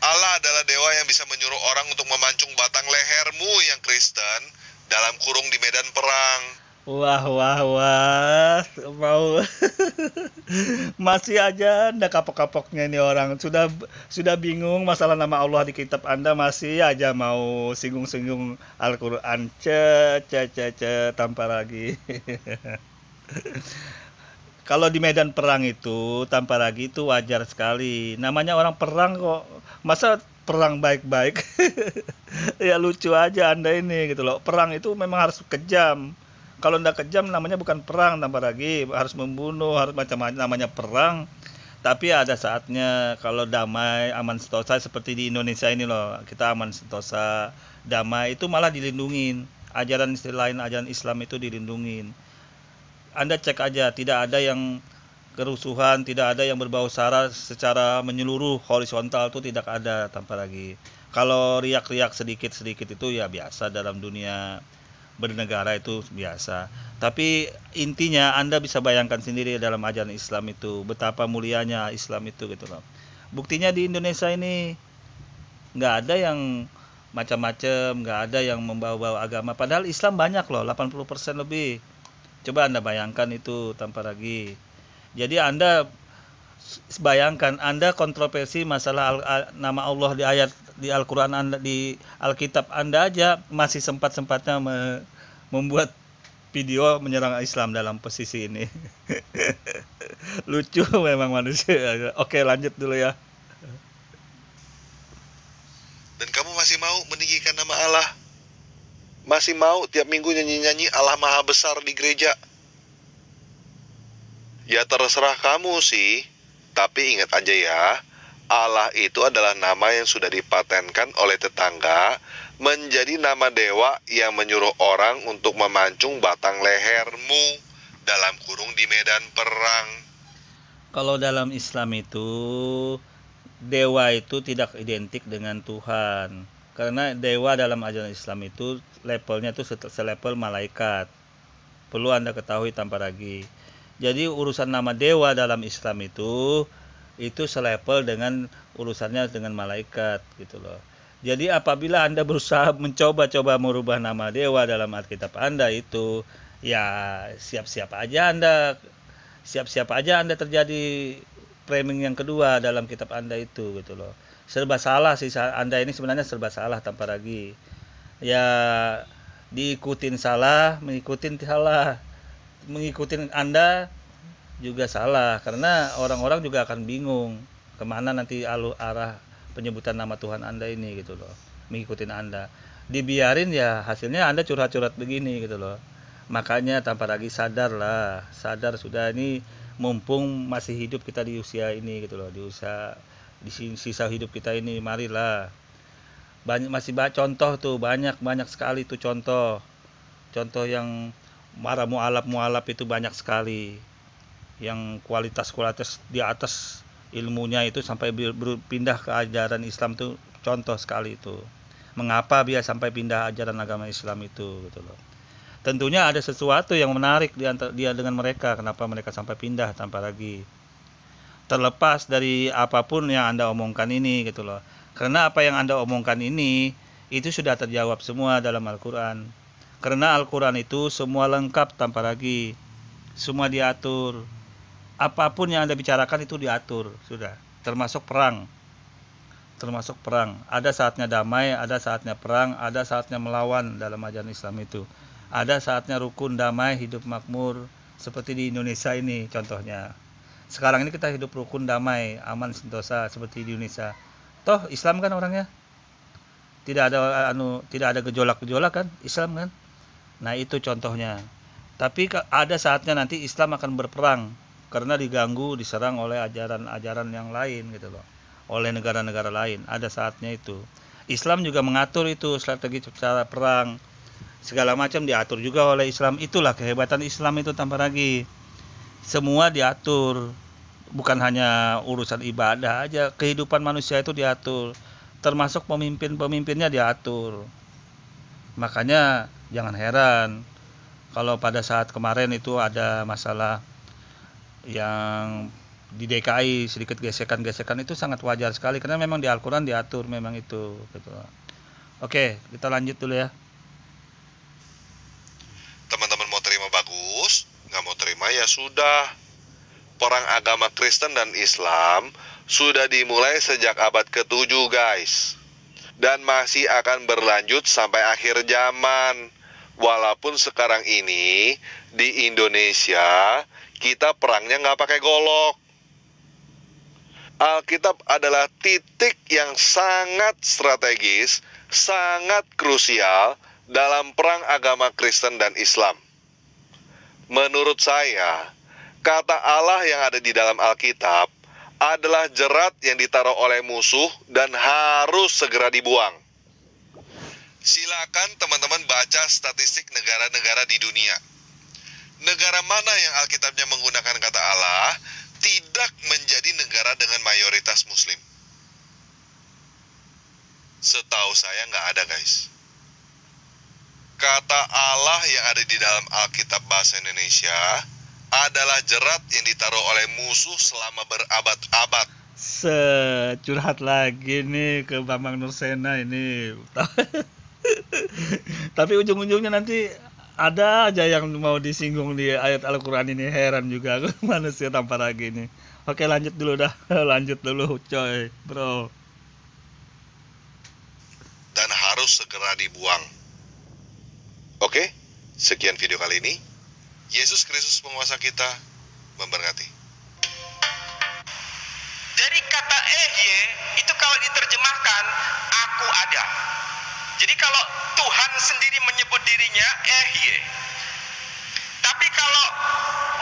Allah adalah dewa yang bisa menyuruh orang untuk memancung batang lehermu yang Kristen dalam kurung di medan perang. Wah, mau masih aja Anda kapok-kapoknya ini orang. Sudah bingung masalah nama Allah di kitab Anda, masih aja mau singgung-singgung Al-Quran. Tanpa lagi. Kalau di medan perang itu tanpa lagi itu wajar sekali. Namanya orang perang kok. Masa perang baik-baik? Ya lucu aja Anda ini gitu loh. Perang itu memang harus kejam. Kalau tidak kejam namanya bukan perang, tambah lagi harus membunuh, harus macam-macam, namanya perang. Tapi ada saatnya kalau damai, aman sentosa seperti di Indonesia ini loh, kita aman sentosa, damai itu malah dilindungin. Ajaran lain, ajaran Islam itu dilindungin. Anda cek aja, tidak ada yang kerusuhan, tidak ada yang berbau sara secara menyeluruh, horizontal itu tidak ada tanpa lagi. Kalau riak-riak sedikit-sedikit itu ya biasa dalam dunia bernegara, itu biasa. Tapi intinya Anda bisa bayangkan sendiri dalam ajaran Islam itu betapa mulianya Islam itu gitu loh. Buktinya di Indonesia ini nggak ada yang macam-macam, nggak ada yang membawa-bawa agama. Padahal Islam banyak loh, 80% lebih. Coba Anda bayangkan itu tanpa lagi. Jadi Anda bayangkan, Anda kontroversi masalah nama Allah di ayat di Al-Quran Anda, di Alkitab Anda aja masih sempat-sempatnya membuat video menyerang Islam dalam posisi ini. Lucu memang manusia. Oke, lanjut dulu ya. Dan kamu masih mau meninggikan nama Allah? Masih mau tiap minggu nyanyi-nyanyi Allah Maha Besar di gereja? Ya terserah kamu sih. Tapi ingat aja ya, Allah itu adalah nama yang sudah dipatenkan oleh tetangga menjadi nama dewa yang menyuruh orang untuk memancung batang lehermu dalam kurung di medan perang. Kalau dalam Islam itu, dewa itu tidak identik dengan Tuhan. Karena dewa dalam ajaran Islam itu levelnya itu selevel malaikat. Perlu Anda ketahui tanpa lagi. Jadi urusan nama dewa dalam Islam itu selevel dengan urusannya dengan malaikat gitu loh. Jadi apabila Anda berusaha mencoba-coba merubah nama dewa dalam Alkitab Anda itu, ya siap-siap aja Anda terjadi framing yang kedua dalam kitab Anda itu gitu loh. Serba salah sih, Anda ini sebenarnya serba salah tanpa lagi. Ya diikutin salah, mengikutin salah. Mengikutin Anda juga salah, karena orang-orang juga akan bingung kemana nanti arah penyebutan nama Tuhan Anda ini gitu loh. Mengikutin Anda. Dibiarin ya hasilnya Anda curhat-curhat begini gitu loh. Makanya tanpa lagi sadar sudah, ini mumpung masih hidup kita di usia ini gitu loh, di sisa hidup kita ini, marilah masih contoh tuh banyak sekali tuh contoh yang mualaf itu banyak sekali, yang kualitas di atas ilmunya itu sampai berpindah ke ajaran Islam tuh contoh sekali itu. Mengapa dia sampai pindah ajaran agama Islam itu gitu loh. Tentunya ada sesuatu yang menarik dia dengan mereka, kenapa mereka sampai pindah tanpa lagi. Terlepas dari apapun yang Anda omongkan ini gitu loh. Karena apa yang Anda omongkan ini itu sudah terjawab semua dalam Al-Quran. Karena Al-Quran itu semua lengkap tanpa lagi. Semua diatur. Apapun yang Anda bicarakan itu diatur, sudah. Termasuk perang. Ada saatnya damai, ada saatnya perang, ada saatnya melawan dalam ajaran Islam itu. Ada saatnya rukun, damai, hidup makmur, seperti di Indonesia ini contohnya. Sekarang ini kita hidup rukun, damai, aman, sentosa seperti di Indonesia. Toh Islam kan orangnya. Tidak ada gejolak-gejolak kan, Islam kan. Nah, itu contohnya. Tapi ada saatnya nanti Islam akan berperang karena diganggu, diserang oleh ajaran-ajaran yang lain gitu loh. Oleh negara-negara lain. Ada saatnya itu. Islam juga mengatur itu strategi cara perang. Segala macam diatur juga oleh Islam. Itulah kehebatan Islam itu tanpa lagi. Semua diatur. Bukan hanya urusan ibadah aja, kehidupan manusia itu diatur. Termasuk pemimpinnya diatur. Makanya jangan heran kalau pada saat kemarin itu ada masalah yang di DKI sedikit gesekan-gesekan, itu sangat wajar sekali karena memang di Al-Quran diatur memang itu gitu. Oke, kita lanjut dulu ya. Teman-teman mau terima bagus, nggak mau terima ya sudah. Perang agama Kristen dan Islam sudah dimulai sejak abad ke-7 guys. Dan masih akan berlanjut sampai akhir zaman. Walaupun sekarang ini di Indonesia kita perangnya nggak pakai golok. Alkitab adalah titik yang sangat strategis, sangat krusial dalam perang agama Kristen dan Islam. Menurut saya, kata Allah yang ada di dalam Alkitab adalah jerat yang ditaruh oleh musuh dan harus segera dibuang. Silakan teman-teman baca statistik negara-negara di dunia. Negara mana yang Alkitabnya menggunakan kata Allah tidak menjadi negara dengan mayoritas Muslim. Setahu saya nggak ada guys. Kata Allah yang ada di dalam Alkitab bahasa Indonesia adalah jerat yang ditaruh oleh musuh selama berabad-abad. Curhat lagi nih ke Bambang Nursena ini. Tapi ujung-ujungnya nanti ada aja yang mau disinggung di ayat Al-Quran ini, heran juga aku manusia tanpa lagi nih. Oke, lanjut dulu lanjut dulu coy bro. Dan harus segera dibuang. Oke, sekian video kali ini. Yesus Kristus penguasa kita memberkati. Jadi kata ehye itu kalau diterjemahkan aku ada. Jadi kalau Tuhan sendiri menyebut dirinya ehye. Tapi kalau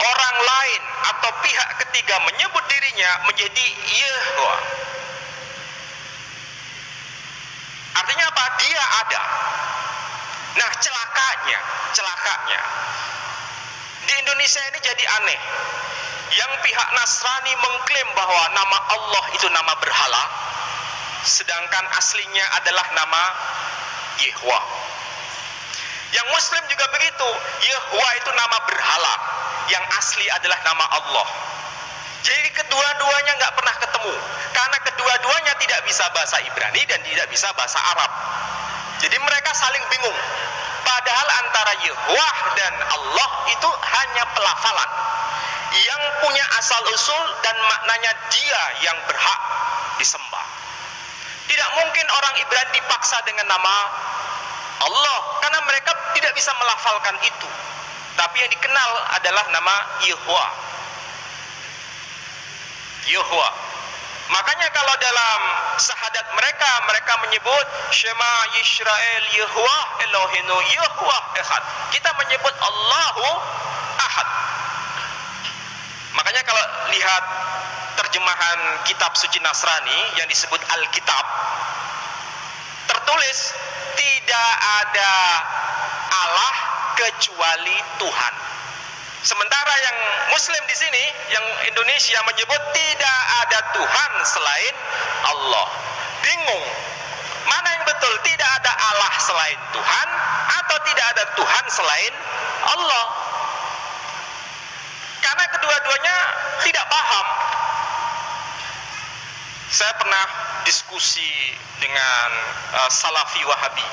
orang lain atau pihak ketiga menyebut dirinya menjadi Yehovah. Artinya apa? Dia ada. Nah, celakanya di Indonesia ini jadi aneh. Yang pihak Nasrani mengklaim bahwa nama Allah itu nama berhala, sedangkan aslinya adalah nama Yehwa. Yang Muslim juga begitu, Yehwa itu nama berhala, yang asli adalah nama Allah. Jadi kedua-duanya nggak pernah ketemu, karena kedua-duanya tidak bisa bahasa Ibrani dan tidak bisa bahasa Arab. Jadi mereka saling bingung. Padahal antara Yehwa dan Allah itu hanya pelafalan. Yang punya asal-usul dan maknanya dia yang berhak disembah. Tidak mungkin orang Ibrani dipaksa dengan nama Allah, karena mereka tidak bisa melafalkan itu. Tapi yang dikenal adalah nama Yahwa. Yahwa. Makanya kalau dalam syahadat mereka menyebut Shema Yisrael Yahwa Elohenu Yahwa Ehad. Kita menyebut Allahu Ahad. Makanya kalau lihat terjemahan kitab suci Nasrani yang disebut Alkitab, tertulis tidak ada Allah kecuali Tuhan. Sementara yang Muslim di sini, yang Indonesia menyebut tidak ada Tuhan selain Allah. Bingung. Mana yang betul? Tidak ada Allah selain Tuhan atau tidak ada Tuhan selain Allah? Karena kedua-duanya tidak paham. Saya pernah diskusi dengan Salafi Wahabi,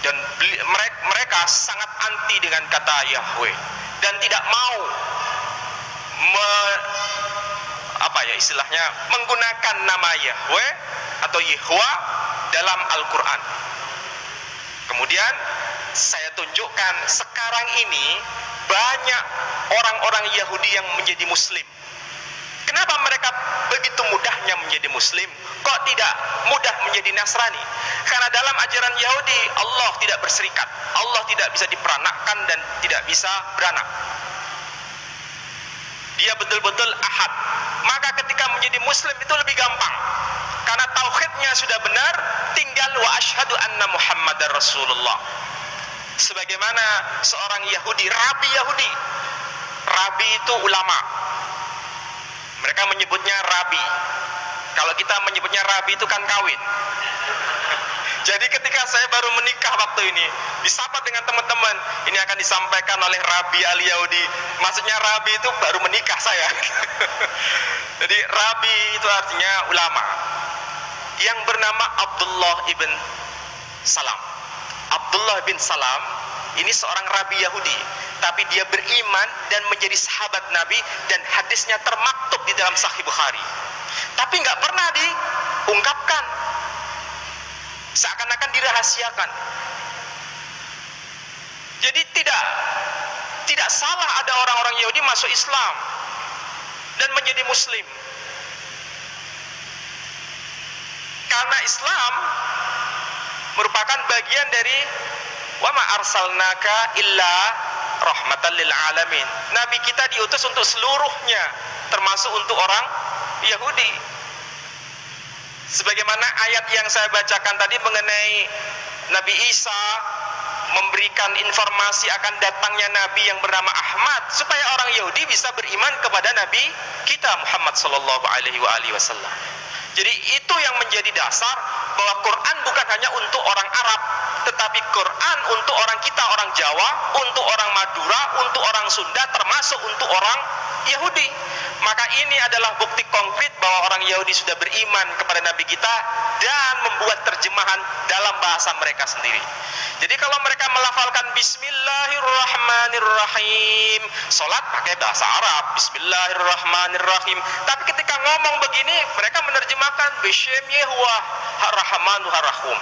dan mereka sangat anti dengan kata Yahweh dan tidak mau menggunakan nama Yahweh atau Yehwa dalam Al-Quran. Kemudian saya tunjukkan sekarang ini banyak orang-orang Yahudi yang menjadi Muslim. Kenapa mereka begitu mudahnya menjadi Muslim? Kok tidak mudah menjadi Nasrani? Karena dalam ajaran Yahudi, Allah tidak berserikat. Allah tidak bisa diperanakkan dan tidak bisa beranak. Dia betul-betul ahad. Maka ketika menjadi Muslim itu lebih gampang. Karena tauhidnya sudah benar, tinggal wa asyhadu anna Muhammadar Rasulullah. Sebagaimana seorang Yahudi, Rabi Yahudi. Rabi itu ulama. Mereka menyebutnya Rabi. Kalau kita menyebutnya Rabi itu kan kawin. Jadi ketika saya baru menikah waktu ini, disapa dengan teman-teman, ini akan disampaikan oleh Rabi Al-Yahudi. Maksudnya Rabi itu baru menikah saya. Jadi Rabi itu artinya ulama. Yang bernama Abdullah ibn Salam. Abdullah bin Salam ini seorang Rabi Yahudi, tapi dia beriman dan menjadi sahabat Nabi, dan hadisnya termaktub di dalam Sahih Bukhari. Tapi nggak pernah diungkapkan, seakan-akan dirahasiakan. Jadi tidak salah ada orang-orang Yahudi masuk Islam dan menjadi Muslim, karena Islam merupakan bagian dari wa ma arsalnaka illa rahmatan lil alamin. Nabi kita diutus untuk seluruhnya, termasuk untuk orang Yahudi. Sebagaimana ayat yang saya bacakan tadi mengenai Nabi Isa memberikan informasi akan datangnya Nabi yang bernama Ahmad, supaya orang Yahudi bisa beriman kepada Nabi kita Muhammad sallallahu alaihi wasallam. Jadi itu yang menjadi dasar bahwa Quran bukan hanya untuk orang Arab, tetapi Quran untuk orang kita, orang Jawa, untuk orang Madura, untuk orang Sunda, termasuk untuk orang Yahudi. Maka ini adalah bukti konkret bahwa orang Yahudi sudah beriman kepada Nabi kita dan membuat terjemahan dalam bahasa mereka sendiri. Jadi kalau mereka melafalkan Bismillahirrahmanirrahim, sholat pakai bahasa Arab, Bismillahirrahmanirrahim. Tapi ketika ngomong begini, mereka menerjemahkan Bishem Yehwa Ar-Rahmanu Ar-Rahum.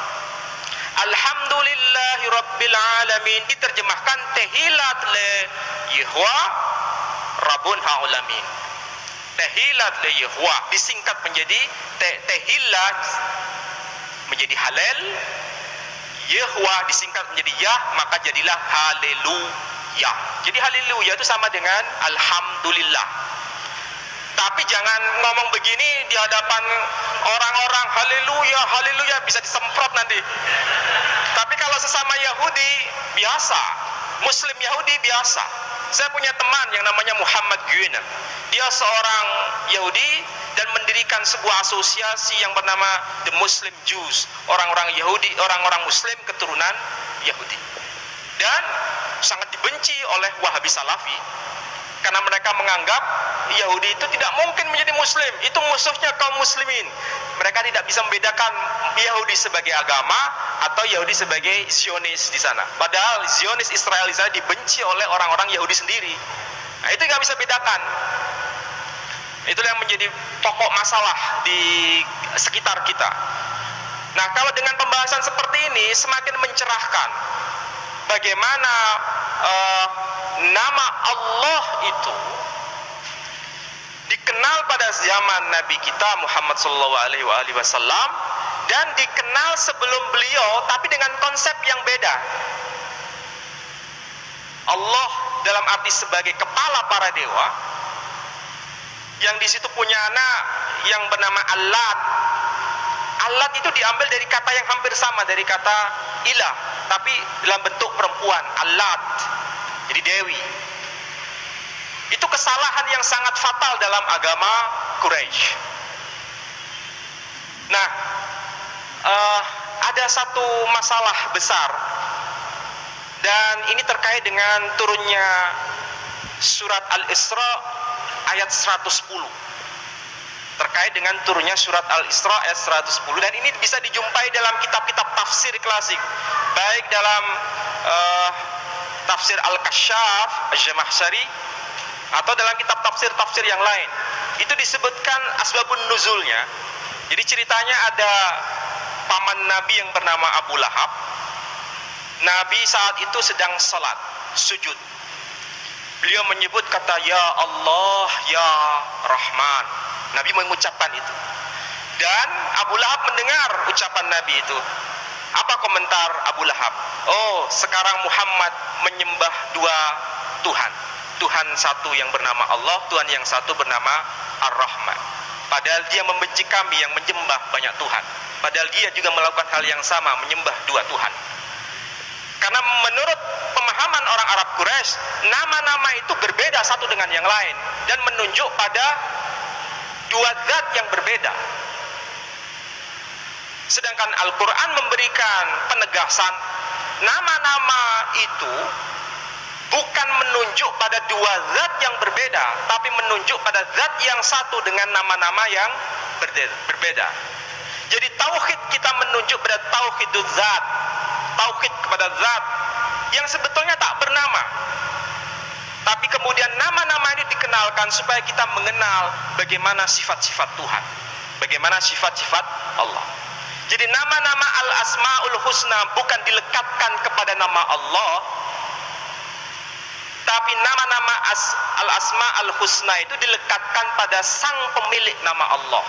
Alhamdulillahi Rabbil Alamin, diterjemahkan Tehilat le Yehwa Rabbun Ha'ulamin. Tehilat le Yehwa disingkat menjadi Tehilat menjadi halal, Yehwa disingkat menjadi Yah, maka jadilah Haleluya. Jadi Haleluya itu sama dengan Alhamdulillah. Tapi jangan ngomong begini di hadapan orang-orang, Haleluya, Haleluya, bisa disemprot nanti. Tapi kalau sesama Yahudi biasa, Muslim Yahudi biasa. Saya punya teman yang namanya Muhammad Guiner. Dia seorang Yahudi dan mendirikan sebuah asosiasi yang bernama The Muslim Jews, orang-orang Yahudi, orang-orang Muslim keturunan Yahudi. Dan sangat dibenci oleh Wahabi Salafi, karena mereka menganggap Yahudi itu tidak mungkin menjadi Muslim, itu musuhnya kaum muslimin. Mereka tidak bisa membedakan Yahudi sebagai agama atau Yahudi sebagai Zionis di sana. Padahal Zionis Israel di sana dibenci oleh orang-orang Yahudi sendiri. Nah, itu nggak bisa bedakan. Itulah yang menjadi pokok masalah di sekitar kita. Nah, kalau dengan pembahasan seperti ini semakin mencerahkan bagaimana nama Allah itu dikenal pada zaman Nabi kita Muhammad SAW dan dikenal sebelum beliau, tapi dengan konsep yang beda. Allah dalam arti sebagai kepala para dewa, yang di situ punya anak yang bernama Allat. Allat itu diambil dari kata yang hampir sama, dari kata ilah, tapi dalam bentuk perempuan, Allat, jadi dewi. Itu kesalahan yang sangat fatal dalam agama Quraisy. Nah, ada satu masalah besar, dan ini terkait dengan turunnya surat Al-Isra ayat 110. Terkait dengan turunnya surat Al-Isra ayat 110, dan ini bisa dijumpai dalam kitab-kitab tafsir klasik, baik dalam tafsir Al-Kasyaf Az-Zamakhsyari atau dalam kitab tafsir-tafsir yang lain. Itu disebutkan asbabun nuzulnya. Jadi ceritanya ada paman Nabi yang bernama Abu Lahab. Nabi saat itu sedang salat, sujud. Beliau menyebut kata ya Allah, ya Rahman. Nabi mengucapkan itu. Dan Abu Lahab mendengar ucapan Nabi itu. Apa komentar Abu Lahab? Oh, sekarang Muhammad menyembah dua Tuhan. Tuhan satu yang bernama Allah, Tuhan yang satu bernama Ar-Rahman. Padahal dia membenci kami yang menyembah banyak Tuhan. Padahal dia juga melakukan hal yang sama, menyembah dua Tuhan. Karena menurut pemahaman orang Arab Quraisy, nama-nama itu berbeda satu dengan yang lain dan menunjuk pada dua zat yang berbeda. Sedangkan Al-Quran memberikan penegasan, nama-nama itu bukan menunjuk pada dua zat yang berbeda, tapi menunjuk pada zat yang satu dengan nama-nama yang berbeda. Jadi tauhid kita menunjuk pada tauhidul zat, tauhid kepada zat yang sebetulnya tak bernama. Tapi kemudian nama-nama ini dikenalkan supaya kita mengenal bagaimana sifat-sifat Tuhan, bagaimana sifat-sifat Allah. Jadi nama-nama Al-Asma'ul Husna bukan dilekatkan kepada nama Allah, tapi nama-nama Al-Asma' Al-Husna itu dilekatkan pada sang pemilik nama Allah.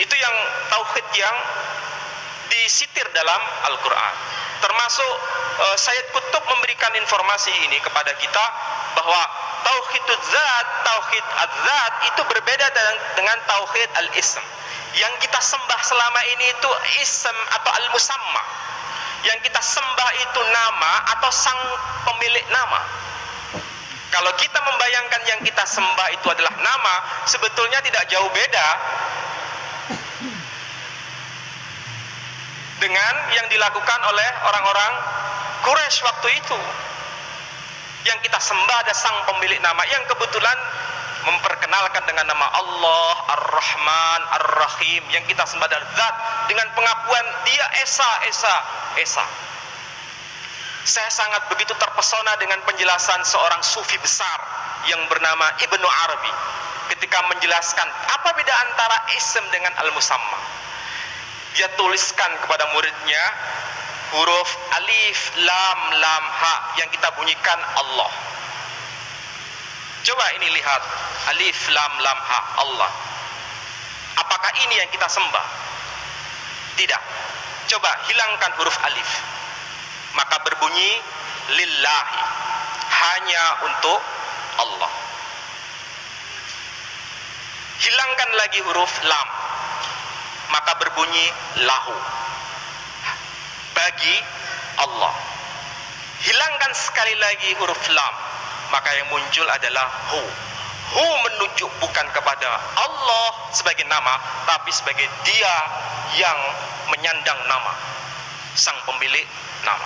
Itu yang tauhid yang disitir dalam Al-Quran. Termasuk Sayyid Qutb memberikan informasi ini kepada kita bahwa tauhidul zat, tauhid az-zat itu berbeda dengan tauhid al-ism. Yang kita sembah selama ini itu ism atau al-musamma. Yang kita sembah itu nama atau sang pemilik nama. Kalau kita membayangkan yang kita sembah itu adalah nama, sebetulnya tidak jauh beda dengan yang dilakukan oleh orang-orang Quraisy waktu itu. Yang kita sembah ada sang pemilik nama yang kebetulan memperkenalkan dengan nama Allah, Ar-Rahman, Ar-Rahim. Yang kita sembah adalah zat dengan pengakuan dia Esa. Saya sangat begitu terpesona dengan penjelasan seorang sufi besar yang bernama Ibnu Arabi ketika menjelaskan apa beda antara ism dengan al-musamma. Dia tuliskan kepada muridnya huruf alif, lam, lam, ha yang kita bunyikan Allah. Coba ini lihat, alif, lam, lam, ha, Allah. Apakah ini yang kita sembah? Tidak. Coba hilangkan huruf alif, maka berbunyi lillahi, hanya untuk Allah. Hilangkan lagi huruf lam, maka berbunyi lahu, bagi Allah. Hilangkan sekali lagi huruf lam, maka yang muncul adalah hu. Hu menunjuk bukan kepada Allah sebagai nama, tapi sebagai dia yang menyandang nama, sang pemilik nama.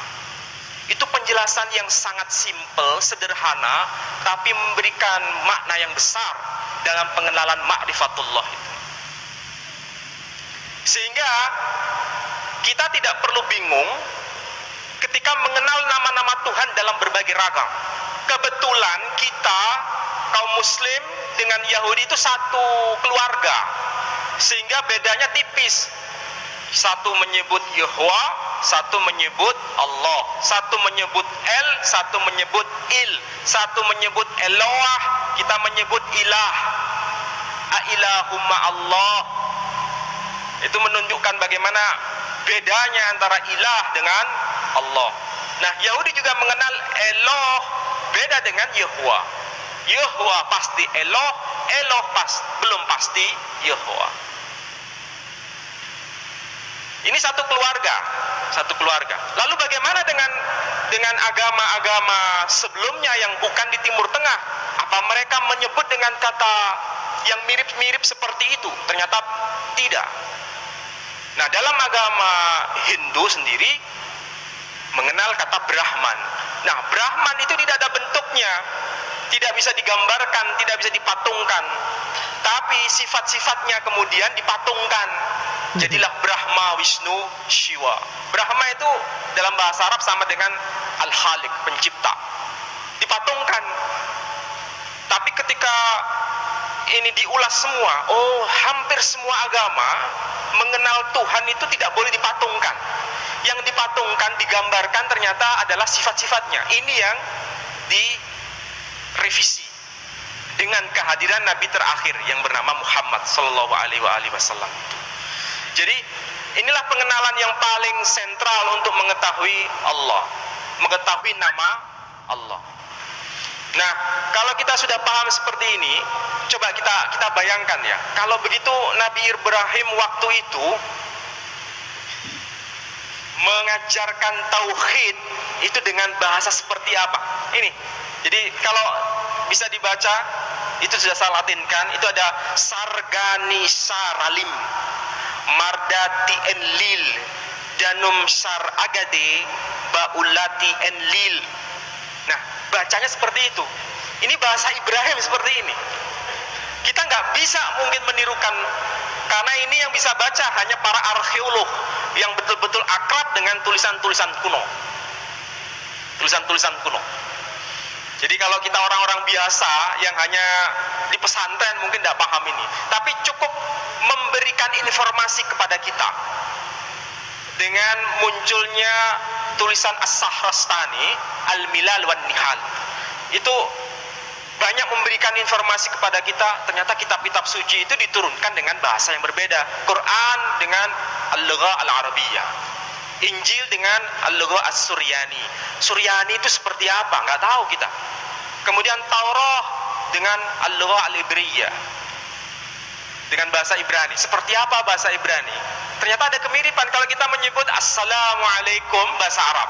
Itu penjelasan yang sangat simpel, sederhana, tapi memberikan makna yang besar dalam pengenalan ma'rifatullah itu. Sehingga kita tidak perlu bingung ketika mengenal nama-nama Tuhan dalam berbagai ragam. Kebetulan kita kaum Muslim dengan Yahudi itu satu keluarga, sehingga bedanya tipis. Satu menyebut Yahwa, satu menyebut Allah, satu menyebut El, satu menyebut Il, satu menyebut Eloah, kita menyebut Ilah. Ailahumma Allah. Itu menunjukkan bagaimana bedanya antara ilah dengan Allah. Nah, Yahudi juga mengenal Eloh, beda dengan Yahwa. Yahwa pasti Eloh, Eloh belum pasti Yahwa. Ini satu keluarga. Lalu bagaimana dengan agama-agama sebelumnya yang bukan di Timur Tengah? Apa mereka menyebut dengan kata yang mirip-mirip seperti itu? Ternyata tidak. Nah, dalam agama Hindu sendiri mengenal kata Brahman. Nah, Brahman itu tidak ada bentuknya, tidak bisa digambarkan, tidak bisa dipatungkan. Tapi sifat-sifatnya kemudian dipatungkan. Jadilah Brahma, Wisnu, Shiva. Brahma itu dalam bahasa Arab sama dengan Al-Khaliq, pencipta. Dipatungkan. Tapi ketika ini diulas semua, hampir semua agama mengenal Tuhan itu tidak boleh dipatungkan. Yang dipatungkan, digambarkan ternyata adalah sifat-sifatnya. Ini yang direvisi dengan kehadiran Nabi terakhir yang bernama Muhammad sallallahu alaihi wasallam. Jadi inilah pengenalan yang paling sentral untuk mengetahui Allah, mengetahui nama Allah. Nah, kalau kita sudah paham seperti ini, coba kita bayangkan ya, kalau begitu Nabi Ibrahim waktu itu mengajarkan tauhid itu dengan bahasa seperti apa? Ini. Jadi kalau bisa dibaca, itu sudah saya latinkan, itu ada sargani saralim, mardati enlil, danum sar agade, baulati enlil. Nah, bacanya seperti itu. Ini bahasa Ibrahim seperti ini. Kita nggak bisa mungkin menirukan, karena ini yang bisa baca hanya para arkeolog yang betul-betul akrab dengan tulisan-tulisan kuno. Tulisan-tulisan kuno. Jadi kalau kita orang-orang biasa yang hanya di pesantren mungkin tidak paham ini. Tapi cukup memberikan informasi kepada kita. Dengan munculnya tulisan As-Sahrastani, Al-Milal wan Nihal. Itu banyak memberikan informasi kepada kita. Ternyata kitab-kitab suci itu diturunkan dengan bahasa yang berbeda. Quran dengan Al-Lugha Al-Arabiyah, Injil dengan Al-Lugha As-Suryani. Suryani itu seperti apa? Nggak tahu kita. Kemudian Taurat dengan Al-Lugha Al-Ibriyah, dengan bahasa Ibrani. Seperti apa bahasa Ibrani? Ternyata ada kemiripan. Kalau kita menyebut Assalamualaikum bahasa Arab,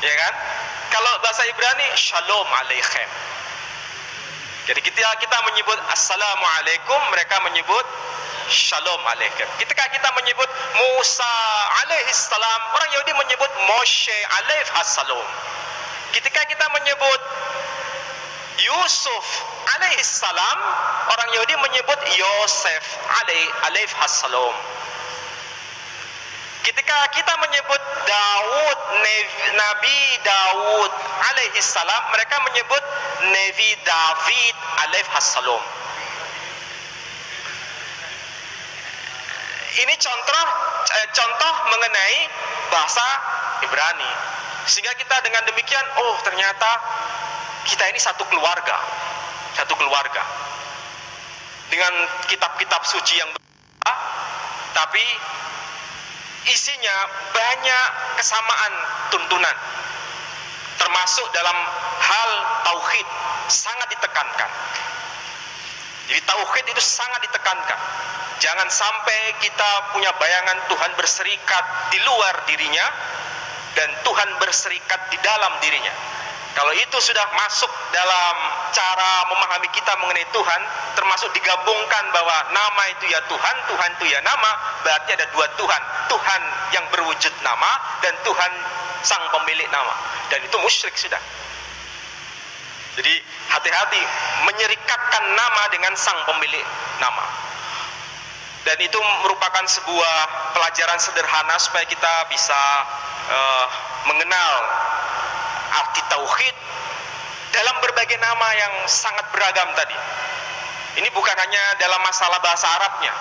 ya kan? Kalau bahasa Ibrani Shalom Aleichem. Jadi kita menyebut Assalamualaikum, mereka menyebut Shalom Aleichem. Ketika kita menyebut Musa alaihissalam, orang Yahudi menyebut Moshe alaihissalam. Ketika kita menyebut Yusuf alaihissalam, orang Yahudi menyebut Yosef alaihissalam. Ketika kita menyebut Daud, Nabi Daud alaihissalam, mereka menyebut Nabi David alaihissalam. Ini contoh mengenai bahasa Ibrani. Sehingga kita dengan demikian, ternyata kita ini satu keluarga. Dengan kitab-kitab suci yang berbeda, tapi isinya banyak kesamaan tuntunan. Termasuk dalam hal tauhid, sangat ditekankan. Jadi tauhid itu sangat ditekankan. Jangan sampai kita punya bayangan Tuhan berserikat di luar dirinya dan Tuhan berserikat di dalam dirinya. Kalau itu sudah masuk dalam cara memahami kita mengenai Tuhan, termasuk digabungkan bahwa nama itu ya Tuhan, Tuhan itu ya nama, berarti ada dua Tuhan. Tuhan yang berwujud nama dan Tuhan sang pemilik nama. Dan itu musyrik sudah. Jadi hati-hati menyerikatkan nama dengan sang pemilik nama. Dan itu merupakan sebuah pelajaran sederhana supaya kita bisa mengenal arti tauhid dalam berbagai nama yang sangat beragam tadi. Ini bukan hanya dalam masalah bahasa Arabnya.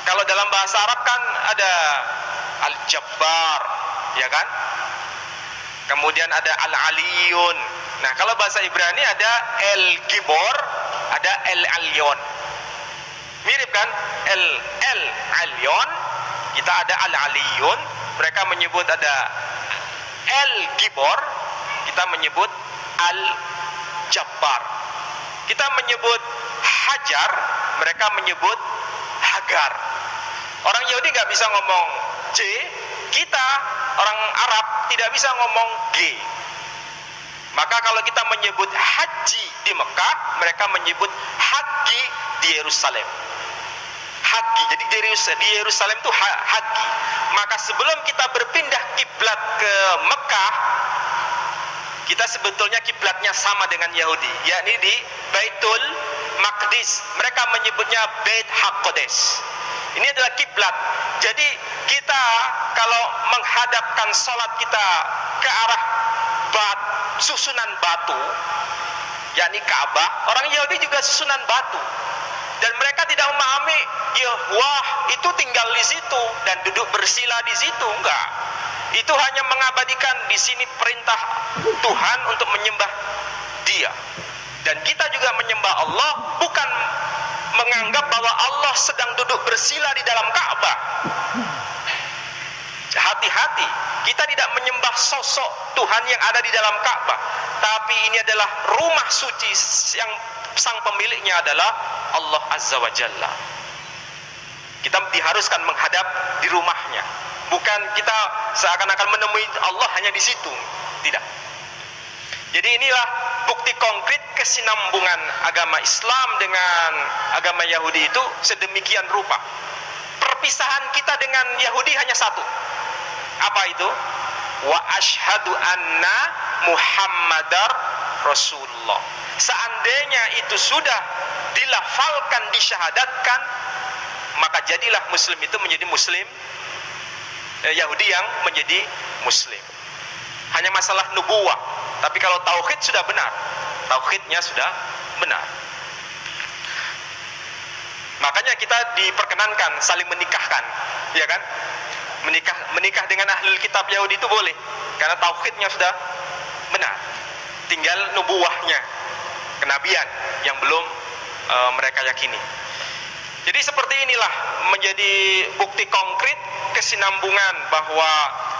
Kalau dalam bahasa Arab kan ada Al-Jabbar, ya kan? Kemudian ada Al-Aliyun. Nah, kalau bahasa Ibrani ada El-Gibor, ada El-Alyon. Mirip kan? El-Alyon, kita ada Al-Aliyun, mereka menyebut ada El-Gibor, kita menyebut Al-Jabbar. Kita menyebut Hajar, mereka menyebut Hagar. Orang Yahudi nggak bisa ngomong J, kita orang Arab tidak bisa ngomong G. Maka kalau kita menyebut haji di Mekah, mereka menyebut haji di Yerusalem. Haji, jadi di Yerusalem itu haji. Maka sebelum kita berpindah kiblat ke Mekah, kita sebetulnya kiblatnya sama dengan Yahudi, yakni di Baitul Maqdis. Mereka menyebutnya Bait HaQodes. Ini adalah kiblat. Jadi kita kalau menghadapkan sholat kita ke arah susunan batu, yakni Ka'bah, orang Yahudi juga susunan batu. Dan mereka tidak memahami, Yahweh itu tinggal di situ dan duduk bersila di situ. Enggak. Itu hanya mengabadikan di sini perintah Tuhan untuk menyembah Dia. Dan kita juga menyembah Allah, bukan menganggap bahwa Allah sedang duduk bersila di dalam Ka'bah. Hati-hati, kita tidak menyembah sosok Tuhan yang ada di dalam Ka'bah, tapi ini adalah rumah suci yang sang pemiliknya adalah Allah Azza wa Jalla. Kita diharuskan menghadap di rumahnya, bukan kita seakan-akan menemui Allah hanya di situ. Tidak. Jadi inilah bukti konkret kesinambungan agama Islam dengan agama Yahudi itu sedemikian rupa. Perpisahan kita dengan Yahudi hanya satu. Apa itu? Wa asyhadu anna Muhammadar Rasulullah. Seandainya itu sudah dilafalkan, disyahadatkan, maka jadilah Muslim itu menjadi Muslim, Yahudi yang menjadi Muslim. Hanya masalah nubuwah. Tapi kalau tauhid sudah benar, tauhidnya sudah benar. Makanya kita diperkenankan saling menikahkan, ya kan? Menikah dengan ahlul kitab Yahudi itu boleh, karena tauhidnya sudah benar. Tinggal nubuwahnya, kenabian yang belum mereka yakini. Jadi seperti inilah menjadi bukti konkret kesinambungan bahwa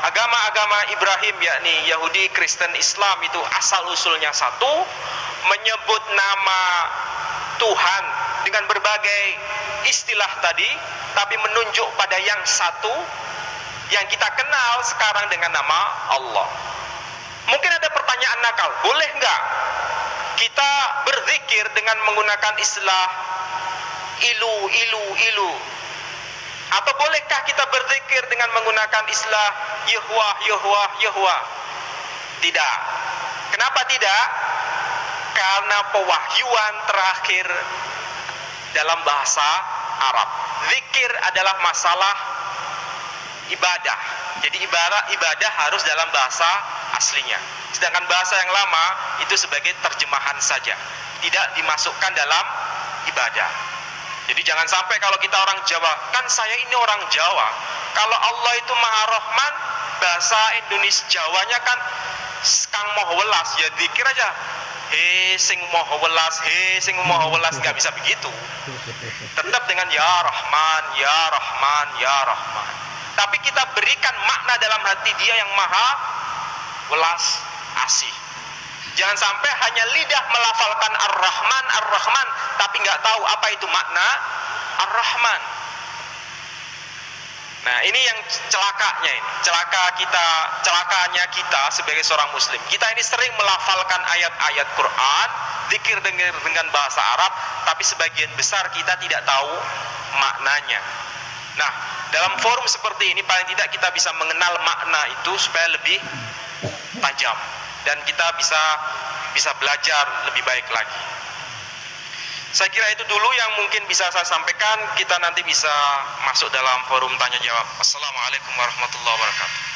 agama-agama Ibrahim, yakni Yahudi, Kristen, Islam itu asal usulnya satu, menyebut nama Tuhan dengan berbagai istilah tadi, tapi menunjuk pada yang satu yang kita kenal sekarang dengan nama Allah. Mungkin ada pertanyaan nakal, boleh nggak kita berzikir dengan menggunakan istilah ilu? Atau bolehkah kita berzikir dengan menggunakan istilah Yahweh? Tidak. Kenapa tidak? Karena pewahyuan terakhir dalam bahasa Arab. Zikir adalah masalah ibadah. Jadi ibadah harus dalam bahasa aslinya. Sedangkan bahasa yang lama itu sebagai terjemahan saja, tidak dimasukkan dalam ibadah. Jadi jangan sampai kalau kita orang Jawa, kan saya ini orang Jawa, kalau Allah itu Maha Rahman, bahasa Indonesia Jawanya kan Kang Moho Welas, ya dikir aja sing Moho Welas, nggak bisa begitu. Tetap dengan ya Rahman. Tapi kita berikan makna dalam hati Dia yang Maha Welas Asih. Jangan sampai hanya lidah melafalkan Ar-Rahman, tapi nggak tahu apa itu makna Ar-Rahman. Nah, ini yang celakanya ini. Celakanya kita sebagai seorang muslim. Kita ini sering melafalkan ayat-ayat Quran, zikir dengan bahasa Arab, tapi sebagian besar kita tidak tahu maknanya. Nah, dalam forum seperti ini paling tidak kita bisa mengenal makna itu supaya lebih tajam dan kita bisa belajar lebih baik lagi. Saya kira itu dulu yang mungkin bisa saya sampaikan. Kita nanti bisa masuk dalam forum tanya jawab. Assalamualaikum warahmatullahi wabarakatuh.